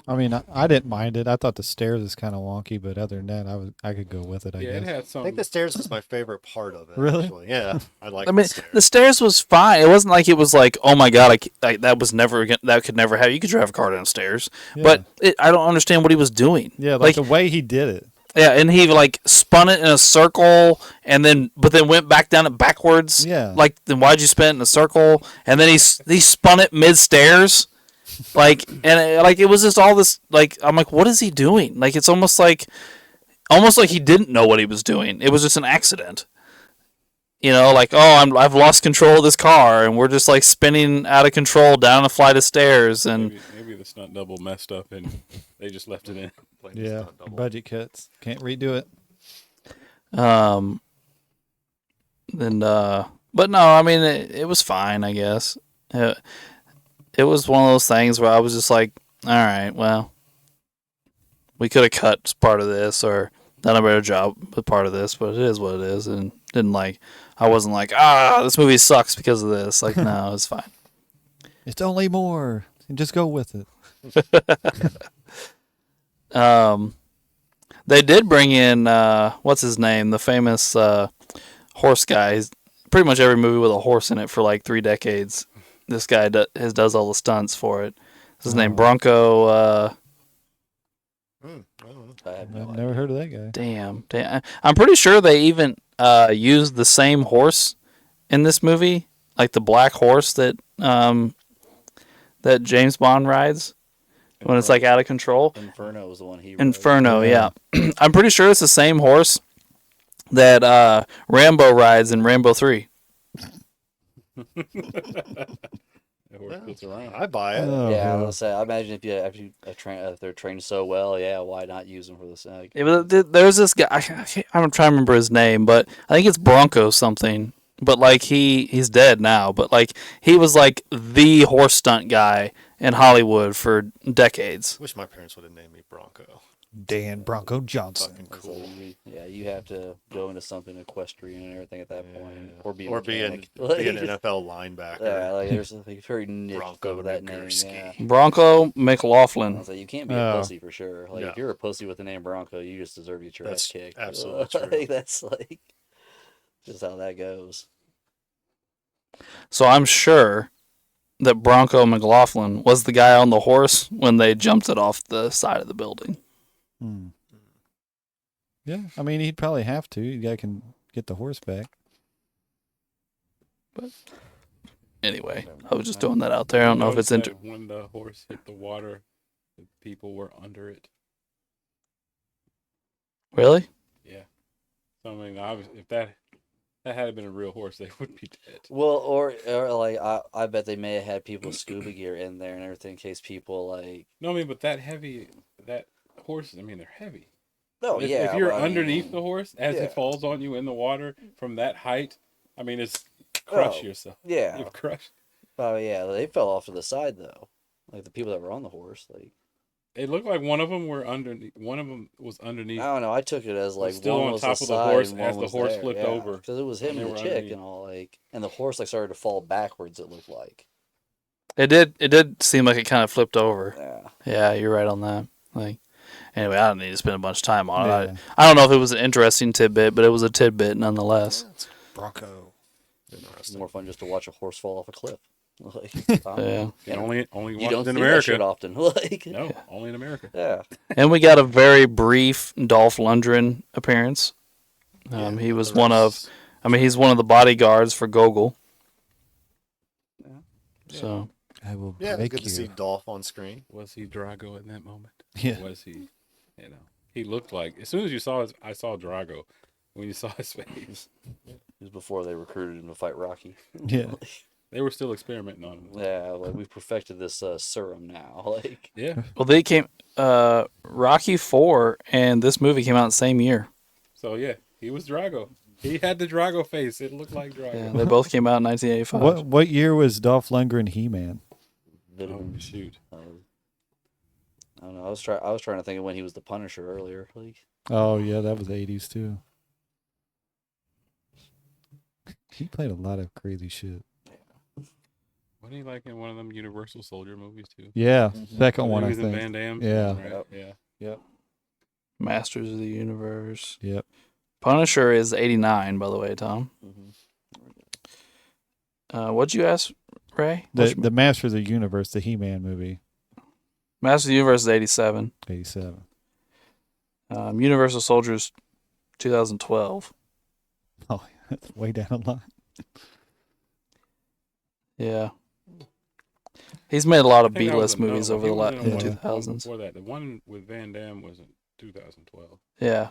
I mean, I didn't mind it. I thought the stairs was kind of wonky, but other than that, I could go with it. I Yeah, it guess. had I some. think the stairs was my favorite part of it. Really? Actually. Yeah, I like. I mean, the stairs. the stairs was fine. It wasn't like it was like, oh my god, that was never that could never happen. You could drive a car downstairs, Yeah. but I don't understand what he was doing. Yeah, like like the way he did it. yeah, and he like spun it in a circle, and then went back down it backwards. Yeah. Like then why'd you spin it in a circle? And then he spun it mid stairs, like it was just all this like I'm like, what is he doing? Like it's almost like he didn't know what he was doing. It was just an accident. You know, like, oh, I've lost control of this car, and we're just like spinning out of control down a flight of stairs, and Maybe the stunt double messed up and they just left it in. Playing the Yeah, stunt double. budget cuts. Can't redo it. but no, I mean, it was fine, I guess. It was one of those things where I was just like, all right, well, we could have cut part of this or done a better job with part of this, but it is what it is, and I wasn't like, this movie sucks because of this. Like, no, it's fine. It's only more. Just go with it. They did bring in what's his name, the famous horse guy. He's pretty much every movie with a horse in it for like 3 decades. This guy does all the stunts for it. What's his name? Bronco. I don't know. I have no I've idea. never heard of that guy. Damn. I'm pretty sure they even used the same horse in this movie, like the black horse that James Bond rides when it's like out of control. Inferno was the one he rode. Inferno, Yeah. yeah. I'm pretty sure it's the same horse that Rambo rides in Rambo 3. The horse puts around. I buy it. Oh, Yeah, I God. was gonna say. I imagine if they're trained so well, yeah, why not use them for the sake? Yeah, but there's this guy. I'm trying to remember his name, but I think it's Bronco something. But like he's dead now. But like he was like the horse stunt guy in Hollywood for decades. Wish my parents would have named me Bronco. Dan Bronco Johnson. Fucking So cool. you have to go into something equestrian and everything at that point, or be a Or be an mechanic. NFL linebacker. Yeah, like there's like very niche Bronco over that name. Nagurski. Yeah. Bronco I McLaughlin. was like, you can't be a Oh. pussy for sure. Like Yeah. if you're a pussy with the name Bronco, you just deserve to get your ass That's kicked. absolutely true. Like, that's like just how that goes. So I'm sure that Bronco McLaughlin was the guy on the horse when they jumped it off the side of the building. Hmm. Yeah, I mean, he'd probably have to. The guy can get the horse back. Anyway, I was just throwing that out there. I don't know if it's Notice that when the horse hit the water, the people were under it. really. Yeah. So I mean, obviously, if that had been a real horse, they would be dead. Well, or like I bet they may have had people with scuba gear in there and everything in case people like. No, I mean, but that horses, I mean, they're heavy. Oh If, yeah. if you're but I mean, underneath the horse as yeah. it falls on you in the water from that height, I mean, it's crush Oh, yourself. Yeah. You've crushed. Oh yeah. They fell off to the side though. Like the people that were on the horse. Like It looked like one of them were underneath. One of them was underneath. I don't know. I took it as like still one on was top the of the side horse and one as the was horse there, flipped yeah. over, Because it was him and and they the were chick underneath. and all like, and the horse like started to fall backwards. It looked like. It did seem like it kind of flipped over. Yeah. Yeah, you're right on that. Like, anyway, I don't need to spend a bunch of time on it. Yeah. I don't know if it was an interesting tidbit, but it was a tidbit nonetheless. Bronco. It's more fun just to watch a horse fall off a cliff. Like, Yeah. And only you watched don't in see that shit America. often. Like, No, only in America. yeah. And we got a very brief Dolph Lundgren appearance. He was he's one of the bodyguards for Gogol. Yeah. So I will Yeah, break good you. to see Dolph on screen. Was he Drago in that moment? Yeah. Was he? You know, he looked like. As soon as you saw I saw Drago. When you saw his face, It was before they recruited him to fight Rocky. Yeah. they were still experimenting on him. Yeah, like we've perfected this serum now. Like, Yeah. well, they came Rocky 4 and this movie came out the same year. So yeah, he was Drago. He had the Drago face. It looked like Drago. Yeah, they both came out in 1985. What year was Dolph Lundgren He-Man? Oh, shoot. I don't know. I was trying to think of when he was the Punisher earlier. Like, Oh yeah, that was 80s too. He played a lot of crazy shit. Wasn't he like in one of them Universal Soldier movies too? Yeah, Mhm. second one He I was in think. Van Damme. Yeah. Right? Yeah. Yep. Masters of the Universe. Yep. Punisher is 89, by the way, Tom. mhm. What'd you ask, Ray? The Masters of the Universe, the He-Man movie, Masters of the Universe is 87. 87. Universal Soldiers, 2012. Oh, that's way down the line. Yeah. He's made a lot of I think that was B-list another movies one. over He the was in one 2000s. Before that, the one with Van Damme was in 2012. Yeah.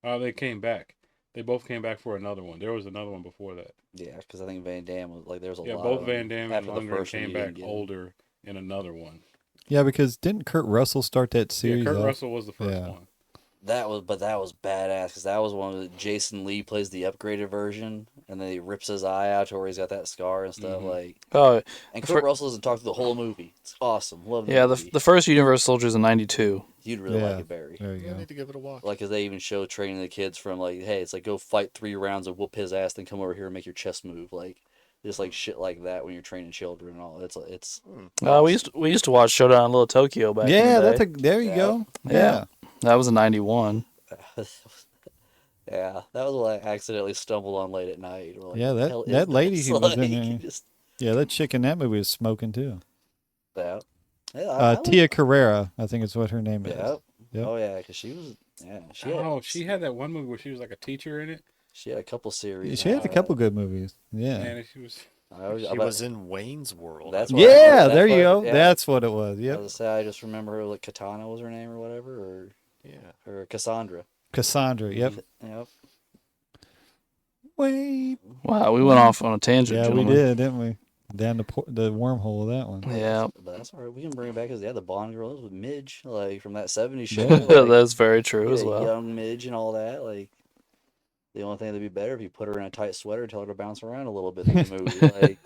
Oh, they came back. They both came back for another one. There was another one before that. Yeah, because I think Van Damme was like there was a Yeah, lot. both of Van them Damme and after the Lundgren first one came you back didn't get. older in another one. Yeah, because didn't Kurt Russell start that series? Yeah, Kurt off? Russell was the first Yeah. one. That was badass because that was one that Jason Lee plays the upgraded version, and then he rips his eye out to where he's got that scar and stuff. Mhm. Like, Oh, and For- Kurt Russell doesn't talk through the whole movie. It's awesome. Love the yeah. movie. The first Universal Soldiers in 92. You'd really Yeah. like it, Barry. There you I go. need to give it a watch. Like, 'cause they even show training the kids from like, hey, it's like go fight 3 rounds and whoop his ass, then come over here and make your chest move. Like, just like shit like that when you're training children and all. It's We used to watch Showdown in Little Tokyo back. Yeah, in the that's day. there you Yeah. go. Yeah. Yeah. That was in 91. yeah, that was what I accidentally stumbled on late at night. We're like, Yeah, "What the that- hell is that lady this?" who was in Like, there. just- Yeah, that chick in that movie was smoking too. yeah. Yeah, I like- Tia Carrera, I think is what her name is. Yep. Yep. Oh yeah, because she was. Yeah, She had that one movie where she was like a teacher in it. She had a couple series. She had a after couple that. good movies. Yeah. And she was. She was in Wayne's World. That's what I Yeah, remember. there That's you what- go. yeah. That's what it was. I Yep. was say I just remember her, like Katana was her name or whatever, Yeah. or Cassandra. Cassandra. Yep. Yep. Wait. Wow, we went off on a tangent. Yeah, we gentlemen. did, didn't we? Down the wormhole of that one. Yeah, But that's all right. We can bring it back because the Bond girl was with Midge, like from that '70s show. Yeah. like, that's very true as yeah, well. Young Midge and all that. Like the only thing that'd be better if you put her in a tight sweater and tell her to bounce around a little bit in the movie. Like,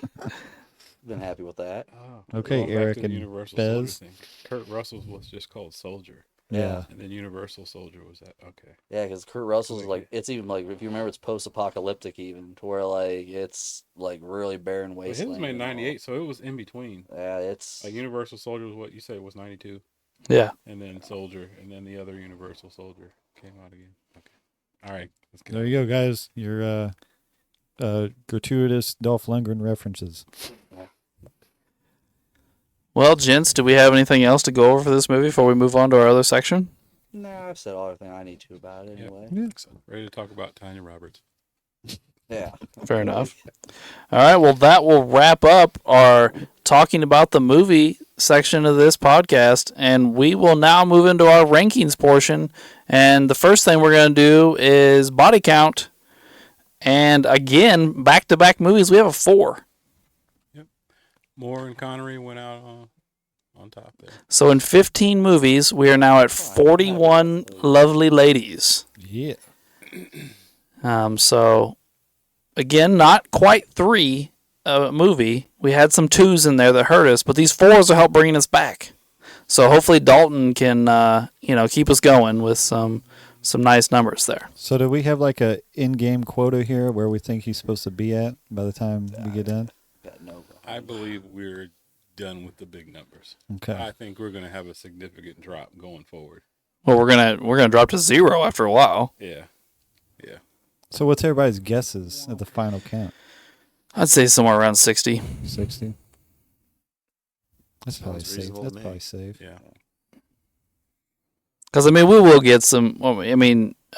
been happy with that. Oh, Okay, going back Eric to the and Universal Bez. Soldier thing. Kurt Russell's was just called Soldier, Yeah. and then Universal Soldier was that. Okay. Yeah, because Kurt Russell's Wait, like it's even like if you remember it's post-apocalyptic even to where like it's like really barren Well, his wasteland. was made in and all. '98, so it was in between. Yeah, it's Like Universal Soldier was what you said was '92, Yeah. and then Soldier, and then the other Universal Soldier came out again. Okay. All right. Let's get There you go, guys. Your gratuitous Dolph Lundgren references. Well, gents, do we have anything else to go over for this movie before we move on to our other section? no, I've said everything I need to about it Yep. anyway. Yeah. ready to talk about Tanya Roberts. Yeah. Fair enough. All right, well, that will wrap up our talking about the movie section of this podcast, and we will now move into our rankings portion. And the first thing we're going to do is body count. And again, back-to-back movies, we have a 4. Moore and Connery went out on top there. So in 15 movies, we are now at 41 lovely ladies. Yeah. So, again, not quite 3 movie. We had some 2s in there that hurt us, but these 4s will help bringing us back. So hopefully Dalton can, keep us going with some nice numbers there. So do we have like a in-game quota here where we think he's supposed to be at by the time we get done? Got no. I believe we're done with the big numbers. Okay. I think we're going to have a significant drop going forward. Well, we're gonna drop to 0 after a while. Yeah. So what's everybody's guesses at the final count? I'd say somewhere around 60. 60? That's Sounds probably safe. reasonable to That's me. probably safe. Yeah. Because, we will get some.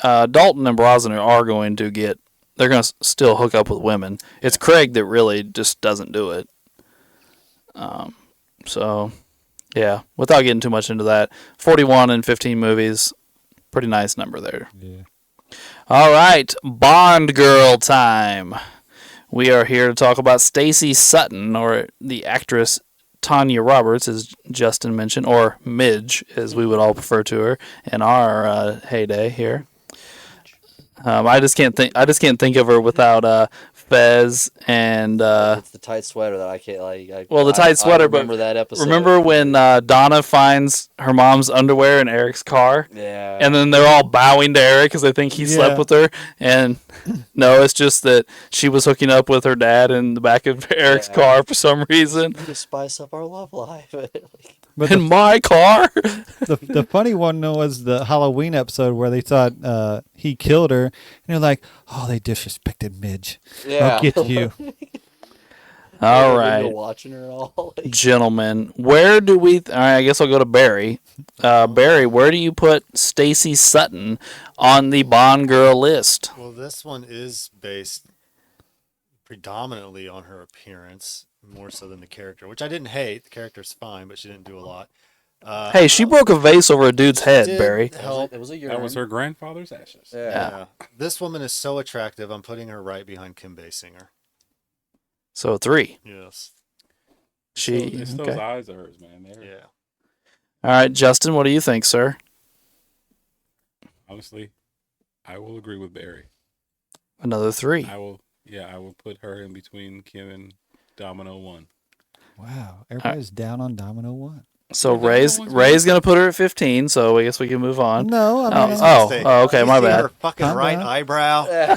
Dalton and Brosnan are going to get. They're going to still hook up with women. It's Craig that really just doesn't do it. So, yeah, without getting too much into that, 41 and 15 movies, pretty nice number there. Yeah. All right, Bond girl time. We are here to talk about Stacey Sutton, or the actress Tanya Roberts, as Justin mentioned, or Midge, as we would all prefer to her in our heyday here. I just can't think of her without Fez and It's the tight sweater that I can't like. well, the tight sweater, I but remember that episode. remember when Donna finds her mom's underwear in Eric's car, Yeah. and then they're all bowing to Eric because they think he slept Yeah. with her, and no, it's just that she was hooking up with her dad in the back of Eric's Yeah. car for some reason to spice up our love life. But in my car. the funny one was the Halloween episode where they thought he killed her, and they're like, "Oh, they disrespected Midge. yeah. I'll get you." All Like, right. you're watching her all. Like, Gentlemen, where do we? All right, I guess I'll go to Barry. Barry, where do you put Stacy Sutton on the Bond girl list? Well, this one is based predominantly on her appearance, more so than the character, which I didn't hate. The character's fine, but she didn't do a lot. Hey, she broke a vase over a dude's head, did Barry. help. it was a urine. That was her grandfather's ashes. Yeah. Yeah. This woman is so attractive. I'm putting her right behind Kim Basinger. So 3. Yes. She It's those okay. eyes of hers, man. They're, Yeah. All right, Justin, what do you think, sir? Honestly, I will agree with Barry. Another 3. I will put her in between Kim and Domino 1. Wow, everybody's down on Domino 1. So Yeah, Ray's that one's Ray's gonna put her at 15. So I guess we can move on. No, I mean, Okay, You my see bad. Her fucking Calm right down. eyebrow.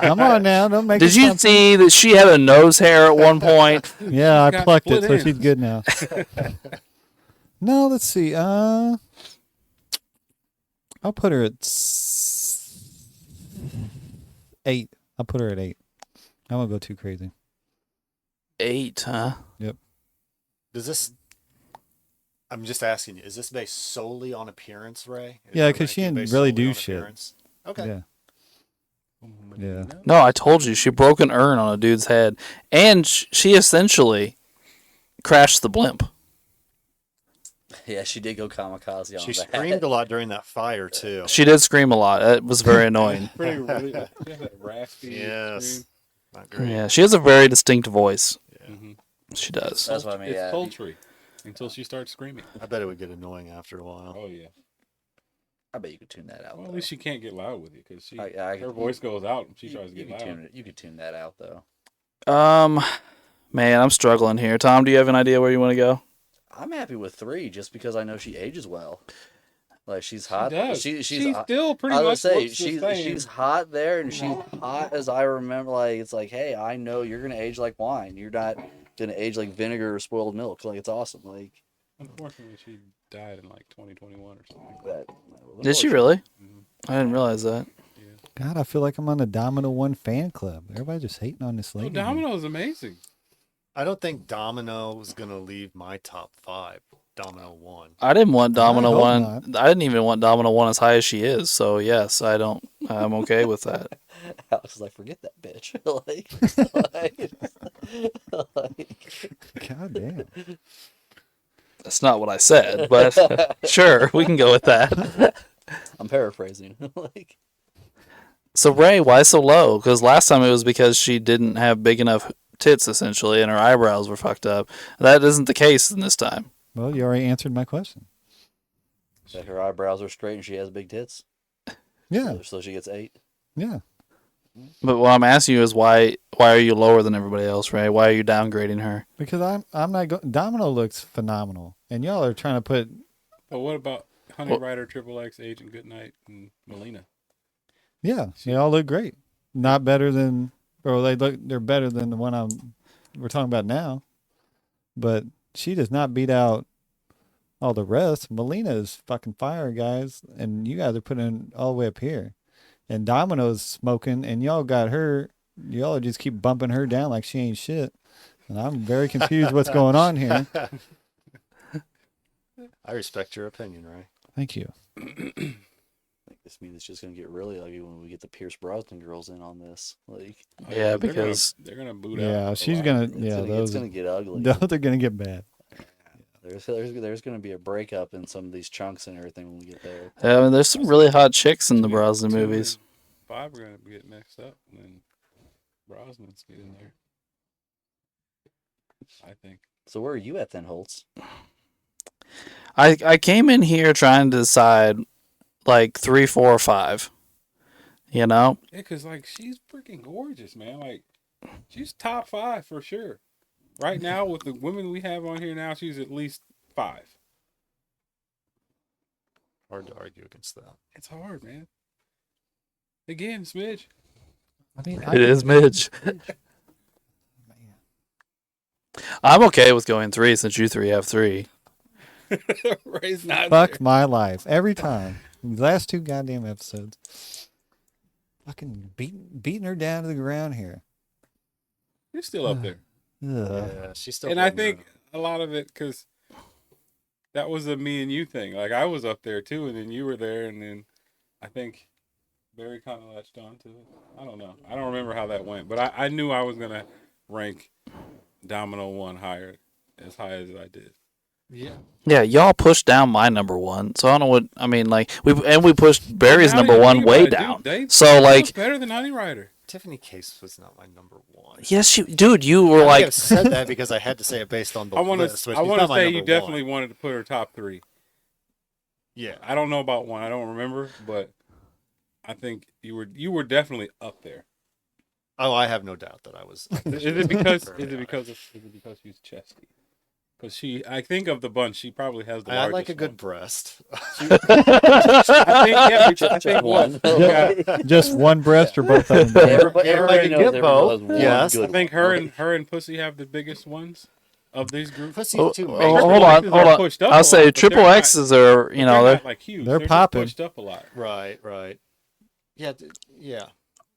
come on now, don't make. Did it you sound- see that she had a nose hair at one point? Yeah, I Got plucked it, split so ends. she's good now. No, let's see. I'll put her at 8. I'll put her at 8. I won't go too crazy. 8, huh? Does this? I'm just asking you. Is this based solely on appearance, Ray? Is Yeah, your 'cause she ranking didn't based really solely do on shit. appearance? Okay. Yeah. Yeah. No, I told you she broke an urn on a dude's head, and she essentially crashed the blimp. Yeah, she did go kamikaze on She that. screamed a lot during that fire too. She did scream a lot. It was very annoying. Pretty really, she has that raspy Yes. scream. Not great. Yeah, she has a very distinct voice. Mhm. She does. That's what I mean. It's Yeah. sultry until she starts screaming. I bet it would get annoying after a while. Oh yeah. I bet you could tune that out. Well, at though. least she can't get loud with you because she I her could- voice goes out and she You- tries to you get could loud. tune it. You could tune that out though. Man, I'm struggling here. Tom, do you have an idea where you want to go? I'm happy with 3 just because I know she ages well. Like she's hot. She does. She's still pretty I was much gonna say looks the she's same. she's hot there, and she's hot as I remember. Like it's like, hey, I know you're gonna age like wine. You're not gonna age like vinegar or spoiled milk. Like it's awesome. Like Unfortunately, she died in like 2021 or something. that. Did she really? Mhm. I didn't realize that. God, I feel like I'm on the Domino 1 fan club. Everybody's just hating on this Oh, lady. Domino is amazing. I don't think Domino was gonna leave my top 5. Domino 1. I didn't want Domino hope 1. not. I didn't even want Domino 1 as high as she is. So, yes, I'm okay with that. Alex is like, forget that bitch. God damn. That's not what I said, but sure, we can go with that. I'm paraphrasing. Like So, Ray, why so low? Because last time it was because she didn't have big enough tits, essentially, and her eyebrows were fucked up. That isn't the case in this time. Well, you already answered my question. that her eyebrows are straight and she has big tits. Yeah, So she gets 8. yeah. But what I'm asking you is why are you lower than everybody else, Ray? Why are you downgrading her? Because I'm not going. Domino looks phenomenal, and y'all are trying to put. But what about Honey Well- Rider, Triple X, Agent Goodnight, and Melina? Yeah, they all look great. Not better than, or they're better than the one we're talking about now. But she does not beat out all the rest. Melina is fucking fire, guys, and you guys are putting it all the way up here. And Domino's smoking, and y'all got her. Y'all just keep bumping her down like she ain't shit. And I'm very confused what's going on here. I respect your opinion, Ray. Thank you. I think this means it's just gonna get really ugly when we get the Pierce Brosnan girls in on this. Like Yeah, They're gonna- because- they're gonna boot out. Yeah, a she's lot. gonna. it's Yeah, gonna, those. it's gonna get ugly. Those are gonna get bad. There's gonna be a breakup in some of these chunks and everything when we get there. I mean, there's some really hot chicks in the Brosnan Two movies. and 5 are gonna get next up, and then Brosnan's get in there. I think. So where are you at then, Holtz? I came in here trying to decide like 3, 4, or 5. You know? Yeah, because, like, she's freaking gorgeous, man. Like, she's top 5 for sure. Right now, with the women we have on here now, she's at least 5. Hard to argue against that. It's hard, man. Again, Smidge. I mean, It is Midge. I'm okay with going 3 since you 3 have 3. Ray's not Fuck there. my life every time. These last 2 goddamn episodes. Fucking beating her down to the ground here. You're still up there. Ugh. Yeah, she's still. And I holding her think own. a lot of it, because that was a me and you thing. Like, I was up there too, and then you were there, and then I think Barry kind of latched on to it. I don't know. I don't remember how that went, but I knew I was going to rank Domino 1 higher, as high as I did. Yeah. Yeah, y'all pushed down my number 1. So I don't know what I mean. Like we pushed Barry's Now that number you 1 think way about it, down. dude, they- So that like, was better than Honey Rider. Tiffany Case was not my number 1. yes, dude, you were I like, have said that because I had to say it based on the I want list. to. which I is want not to my say number you definitely one. wanted to put her top 3. Yeah. I don't know about 1. I don't remember, but I think you were definitely up there. Oh, I have no doubt that I was. Is it because she's chesty? Because I think of the bunch, she probably has the I largest like a good one. breast. I think one. Yeah, Just one breast or both of them? Everybody, Yeah, everybody like, knows get everybody both. has one Yes, good I think one. her and Pussy have the biggest ones of these groups. Pussy's oh, too oh, major. hold on, X's hold are on. pushed up a I'll lot, say but triple they're not- X's are, you know, they're they're not like huge. they're just popping. pushed up a lot. Right. Yeah. Yeah.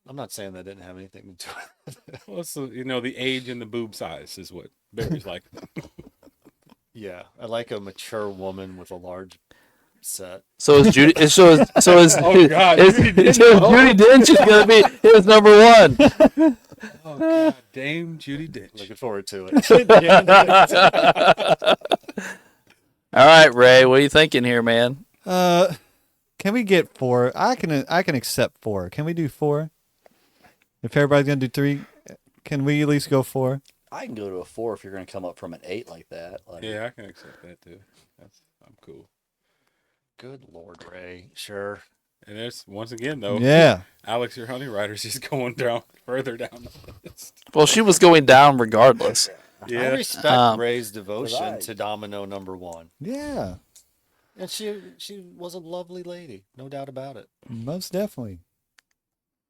I'm not saying that didn't have anything to do with it. Well, it's the age and the boob size is what Barry's like. Yeah. I like a mature woman with a large set. So is Judy? So is Oh, God, Judi Dench. Judi Dench is gonna be his number 1. Oh God, Dame Judi Dench. Looking forward to it. All right, Ray, what are you thinking here, man? Can we get 4? I can accept 4. Can we do 4? If everybody's gonna do 3, can we at least go 4? I can go to a 4 if you're going to come up from an 8 like that. Like, Yeah, I can accept that too. I'm cool. Good Lord, Ray. Sure. And there's once again though, Yeah. Alex, your Honey Rider's just going down further down the list. Well, she was going down regardless. I Yeah, respect Ray's devotion I- to Domino number 1. Yeah. And she was a lovely lady, no doubt about it. Most definitely.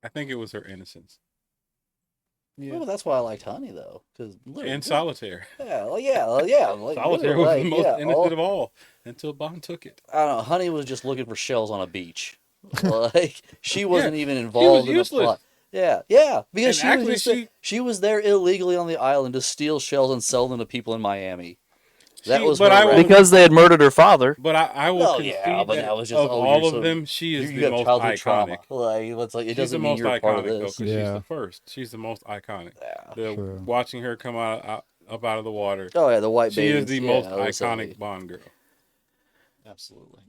I think it was her innocence Well, that's why I liked Honey though, because and Solitaire. yeah. Like, Solitaire literally, was like, the most yeah, innocent of all until Bond took it. I don't know. Honey was just looking for shells on a beach. Like she wasn't Yeah, even involved in the useless. plot. Yeah, because And actually, she was there illegally on the island to steal shells and sell them to people in Miami. That was but her I will- rap. Because they had murdered her father. But I will Well, concede yeah, but that that was just of all you're of so- them, she is you the got most childhood iconic. trauma. Like it's like it She's the doesn't mean most you're a iconic part of though, this. because she's Yeah. the first. She's the most iconic. Yeah. True. Watching her come up out of the water, Oh yeah, the white she baby. is the yeah, most I would say. iconic Bond girl. Absolutely.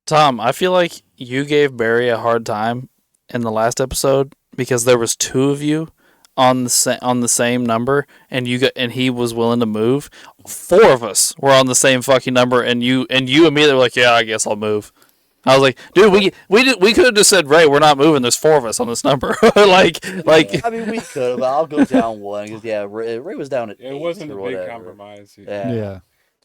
Tom, I feel like you gave Barry a hard time in the last episode because there was 2 of you on the same number, and he was willing to move. 4 of us were on the same fucking number, and you immediately were like, yeah, I guess I'll move. I was like, dude, we could have just said, Ray, we're not moving. There's 4 of us on this number. like, I mean, we could have. I'll go down 1 because yeah, Ray was down at 8 It wasn't a or big whatever. compromise. Yeah, Yeah.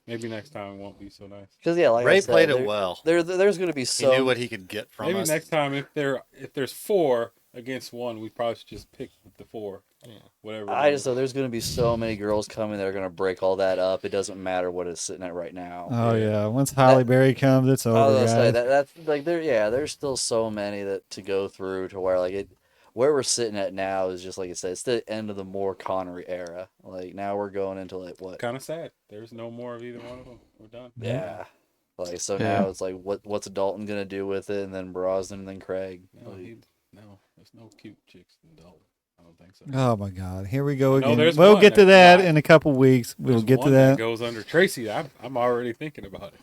Maybe next time it won't be so nice. because yeah, like I Ray said, played it well. There's going to be He so knew what he could get from Maybe us. next time, if there's 4 against 1, we probably should just pick the 4. Yeah. Whatever. I just know there's going to be so many girls coming that are going to break all that up. It doesn't matter what it's sitting at right now. Oh yeah. Once Holly Berry comes, it's I over, was gonna say guys. that's like there's still so many that to go through to where like where we're sitting at now is just like I said, it's the end of the Moore Connery era. Like now we're going into like what? kind of sad. There's no more of either one of them. We're done. Yeah. Like so Yeah. now it's like what's Dalton gonna do with it, and then Brosnan, and then Craig. No, Like, there's no cute chicks in Dalton. I don't think so. Oh my God. Here we go No, again. there's We'll one get to that's that not. in a couple weeks. We'll There's get to one that. goes under Tracy. I'm already thinking about it.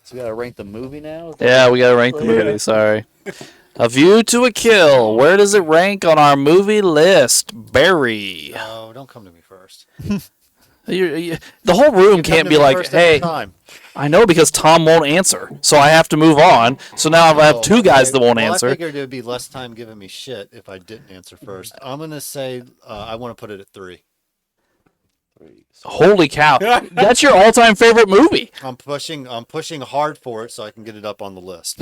so we gotta rank the movie now. yeah, we got to rank the Yeah. movie. Sorry. A View to a Kill. Where does it rank on our movie list? Barry. No, don't come to me first. The whole room You come can't to be me like, first every hey, time. I know because Tom won't answer, so I have to move on. So now I have two guys that won't Well, answer. I figured it would be less time giving me shit if I didn't answer first. I'm gonna say I want to put it at 3. Holy cow, that's your all-time favorite movie. I'm pushing hard for it so I can get it up on the list.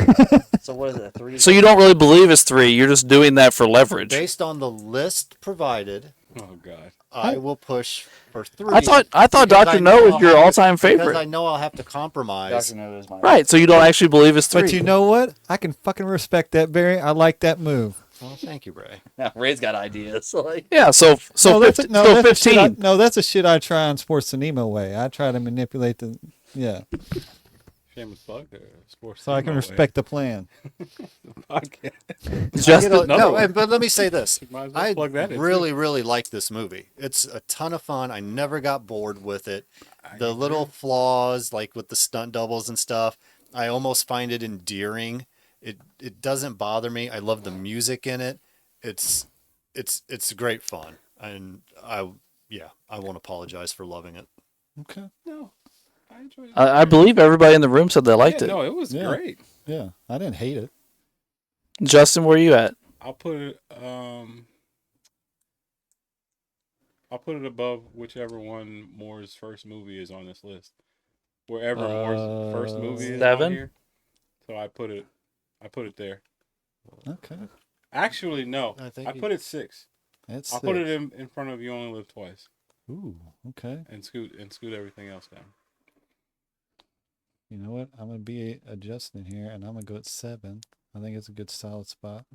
So what is it? 3? So you don't really believe it's 3. You're just doing that for leverage. Based on the list provided, Oh God. I will push for 3. I thought because Dr. I No know was I'll your have to- all-time Because I favorite. know I'll have to compromise. Dr. No is my Right, so you don't actually believe it's 3. But you know what? I can fucking respect that, Barry. I like that move. Well, thank you, Ray. Now Ray's got ideas. Like, Yeah, so No, that's 15, no, so that's a shit 15. no, that's a shit I try on Sports Cinema way. I try to manipulate the Shameless plug. Sports. so I can Cinema respect the plan. podcast. Just But let me say this. Might as well I plug that in, too. really like this movie. It's a ton of fun. I never got bored with it. The little flaws, like with the stunt doubles and stuff, I almost find it endearing. It doesn't bother me. I love the music in it. It's great fun, and I won't apologize for loving it. Okay. No, I enjoyed it. I believe everybody in the room said they liked Yeah, it. no, it was Yeah. great. Yeah. I didn't hate it. Justin, where are you at? I'll put it. I'll put it above whichever one Moore's first movie is on this list. Wherever Moore's first movie is 7? on here. So I put it there. Okay. Actually, no. I think I put it 6. That's I'll put it in front of You Only Live Twice Ooh, okay. and scoot everything else down. You know what? I'm gonna be adjusting here, and I'm gonna go at 7. I think it's a good solid spot.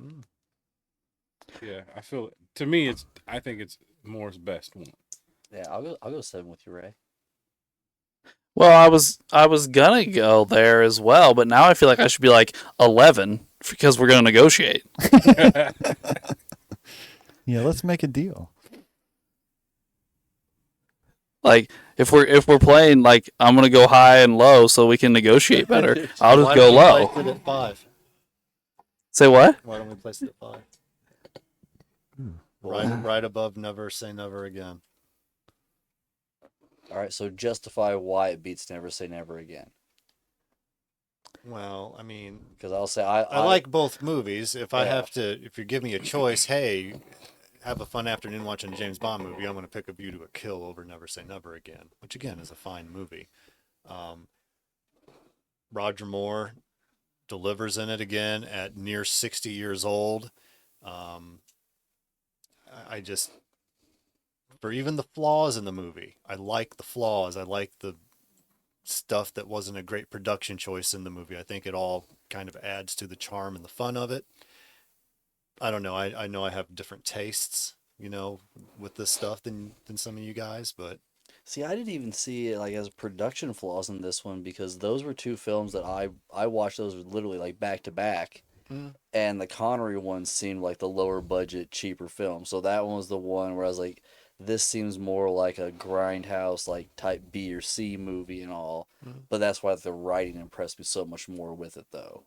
Yeah, I feel it. To me, I think it's Moore's best one. yeah, I'll go 7 with you, Ray. Well, I was gonna go there as well, but now I feel like I should be like 11 because we're gonna negotiate. Yeah, let's make a deal. Like if we're playing, like I'm gonna go high and low so we can negotiate better. I'll just Why go don't we low. place it at 5? Say what? Why don't we place it at 5? Right above Never Say Never Again. All right, so justify why it beats Never Say Never Again. Well, I mean, Because I'll say I like both movies. If Yeah. if you give me a choice, hey, have a fun afternoon watching a James Bond movie, I'm going to pick A View to a Kill over Never Say Never Again, which again is a fine movie. Roger Moore delivers in it again at near 60 years old. I just, for even the flaws in the movie, I like the flaws. I like the stuff that wasn't a great production choice in the movie. I think it all kind of adds to the charm and the fun of it. I don't know. I know I have different tastes, with this stuff than some of you guys, but See, I didn't even see it like as production flaws in this one because those were 2 films that I watched those literally like back to back. And the Connery one seemed like the lower budget, cheaper film. So that one was the one where I was like, this seems more like a grindhouse, like type B or C movie and all. But that's why the writing impressed me so much more with it, though.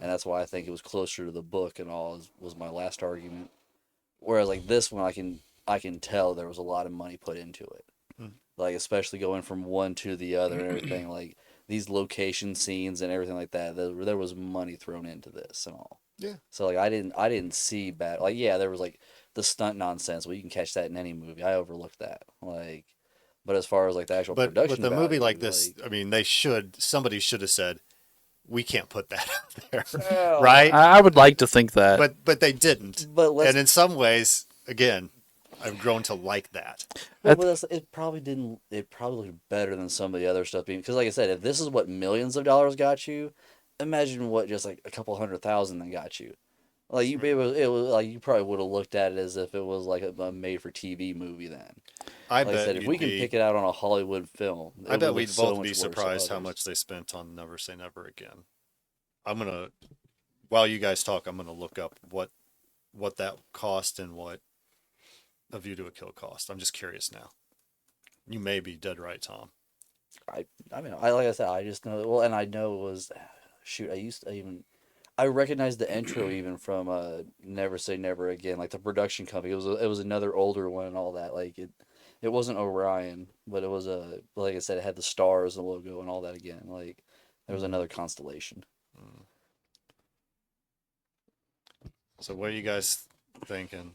And that's why I think it was closer to the book and all was my last argument. Whereas like this one, I can tell there was a lot of money put into it. Like especially going from one to the other and everything. Like these location scenes and everything like that. There was money thrown into this and all. Yeah. So like I didn't see bad. Like yeah, there was like the stunt nonsense. Well, you can catch that in any movie. I overlooked that. Like, but as far as like the actual but production, with a movie value, like this, I mean, somebody should have said, we can't put that out there, Well, right? I would like to think that. But they didn't. But let's And in some ways, again, I've grown to like that. it probably didn't. It probably looked better than some of the other stuff because, like I said, if this is what millions of dollars got you, imagine what just like a couple $100,000 that got you. Like it was like you probably would have looked at it as if it was like a made-for-TV movie. Then, I like I bet said, if we can pick it out on a Hollywood film, I bet we'd so both much be worse surprised than how others. much they spent on Never Say Never Again. While you guys talk, I'm gonna look up what that cost and what A View to a Kill cost. I'm just curious now. You may be dead right, Tom. I mean, like I said, I just know. Well, and I know it was. Shoot, I recognized the intro even from Never Say Never Again, like the production company. It was another older one and all that. Like It wasn't Orion, but it was like I said, it had the stars, the logo, and all that again. Like there was another constellation. So what are you guys thinking?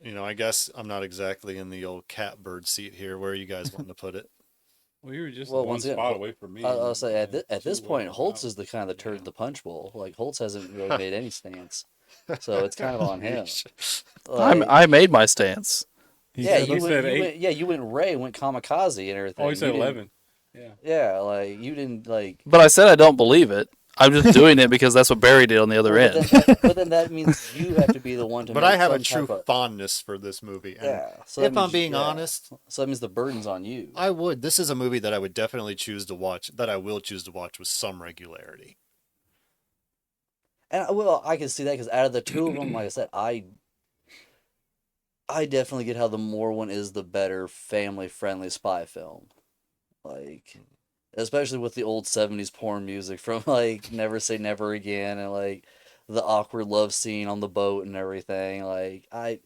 I guess I'm not exactly in the old catbird seat here. Where are you guys wanting to put it? Well, you were just Well, one once again, spot away from me. I'll say at, and at this two point, away from Holtz Alex. is the kind of the turd Yeah. in the punch bowl. Like Holtz hasn't really made any stance, so it's kind of on him. Like, I made my stance. He yeah, said you He went, said you eight. went, yeah, you went Ray, went kamikaze and everything. Oh, he said You didn't- 11. Yeah. Yeah, like you didn't like. But I said I don't believe it. I'm just doing it because that's what Barry did on the other Well, end. but then that means you have to be the one to. But make I have a some type true of- fondness for this movie. And Yeah. So that if I'm means- being yeah. honest, So that means the burden's on you. I would. This is a movie that I would definitely choose to watch, that I will choose to watch with some regularity. And well, I can see that because out of the two of them, like I said, I definitely get how the Moore one is the better family-friendly spy film. Like, especially with the old 70s porn music from like Never Say Never Again and like the awkward love scene on the boat and everything. And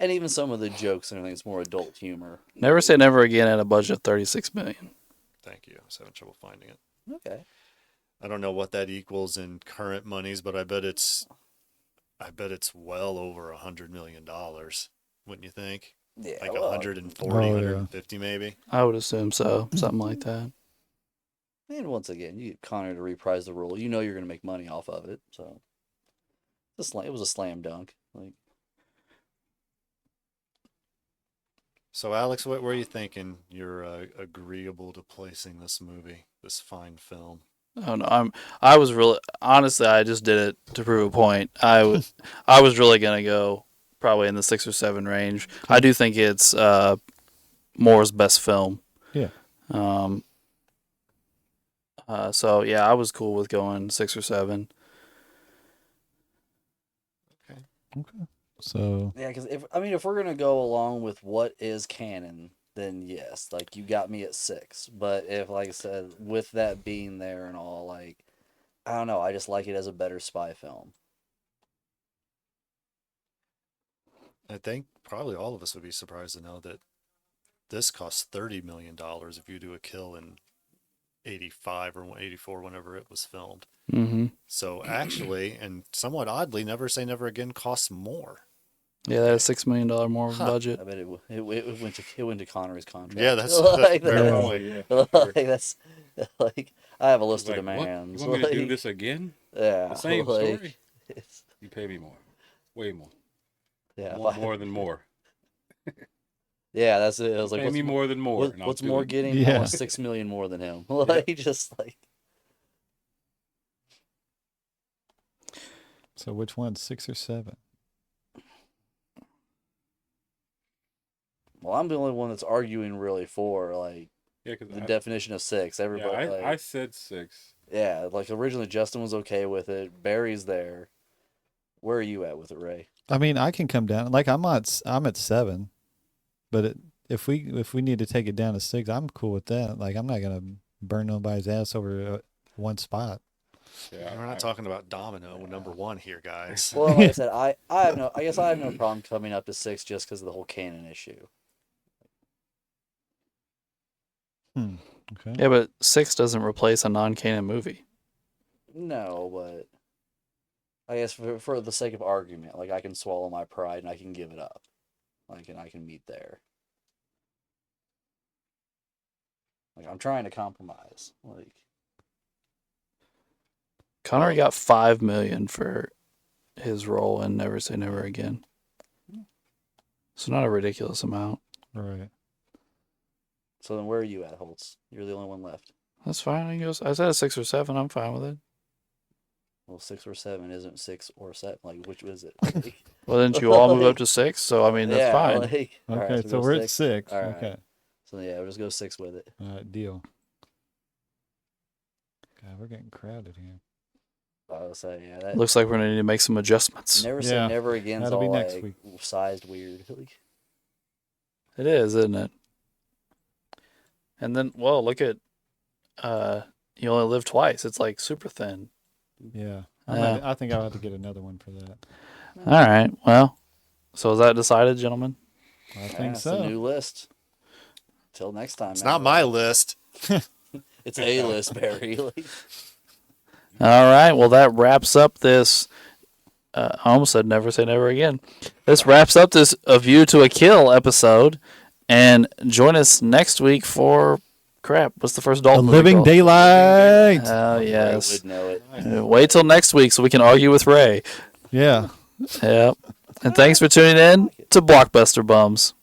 even some of the jokes and everything, it's more adult humor. Never Say Never Again at a budget of $36 million. Thank you. I was having trouble finding it. Okay. I don't know what that equals in current monies, but I bet it's well over $100 million. Wouldn't you think? Yeah. Like well, 140, Oh, yeah. 150 maybe. I would assume so, something like that. and once again, you get Connor to reprise the role. You know you're going to make money off of it. So it was a slam dunk. Like, So Alex, what were you thinking? You're agreeable to placing this movie, this fine film. Oh no, I was really honestly I just did it to prove a point. I was really gonna go probably in the 6 or 7 range. I do think it's Moore's best film. Yeah. So yeah, I was cool with going 6 or 7. So yeah, because if we're gonna go along with what is canon, then yes, like you got me at 6. But if, like I said, with that being there and all, like I don't know, I just like it as a better spy film. I think probably all of us would be surprised to know that this costs $30 million if you do a kill in 85 or 84, whenever it was filmed. Mm-hmm. So actually, and somewhat oddly, Never Say Never Again costs more. Yeah, that $6 million more Huh. budget. I bet it went to Connery's contract. Yeah, that's like, very that's, point. like that's like I have a list Like, of what? demands. You want me to do like, this again? Yeah, The same like, story? it's- You pay me more. Way more. Yeah, More than more. yeah, that's it. I was like, Pay me more than more. and I'll what's do more it. getting? Yeah. I want 6 million more than him. Like just like so which one? 6 or 7? well, I'm the only one that's arguing really for like Yeah, because the definition of 6. Everybody, like, I said 6. yeah, like originally Justin was okay with it. Barry's there. Where are you at with it, Ray? I mean, I can come down. Like I'm at 7, but if we need to take it down to 6, I'm cool with that. Like I'm not gonna burn nobody's ass over one spot. Yeah, We're not talking about Domino number 1 here, guys. Well, like I said, I guess I have no problem coming up to 6 just because of the whole canon issue. Okay. Yeah, but 6 doesn't replace a non-canon movie. No, but I guess for the sake of argument, like I can swallow my pride and I can give it up, like and I can meet there. Like I'm trying to compromise. Like Connery got $5 million for his role in Never Say Never Again. So not a ridiculous amount. Right. so, then where are you at, Holtz? You're the only one left. That's fine. I said a 6 or 7. I'm fine with it. Well, 6 or 7 isn't 6 or 7. Like which is it? Like, Well, didn't you all move up to 6? So I mean, that's yeah, fine. Like, all right, Okay, so go we're at 6. All right. Okay. So yeah, we'll just go 6 with it. All right, deal. God, we're getting crowded here. I would say yeah. That, Looks like we're gonna need to make some adjustments. never say Yeah, never again's that'll be all next like week. sized weird. Like, It is, isn't it? And then, well, look at, You Only Live Twice. It's like super thin. Yeah. Yeah. I think I'll have to get another one for that. All right. Well, so is that decided, gentlemen? I think it's so. a new list. Till next time. It's man. not my list. It's A-list, Barry. Like, All right. Well, that wraps up this. I almost said never say never again. This wraps up this A View to a Kill episode. And join us next week for crap. What's the first A Dalton movie Living called? Daylight. Oh, I yes. would know it. Wait till next week so we can argue with Ray. Yeah. Yep. And thanks for tuning in to Blockbuster Bums.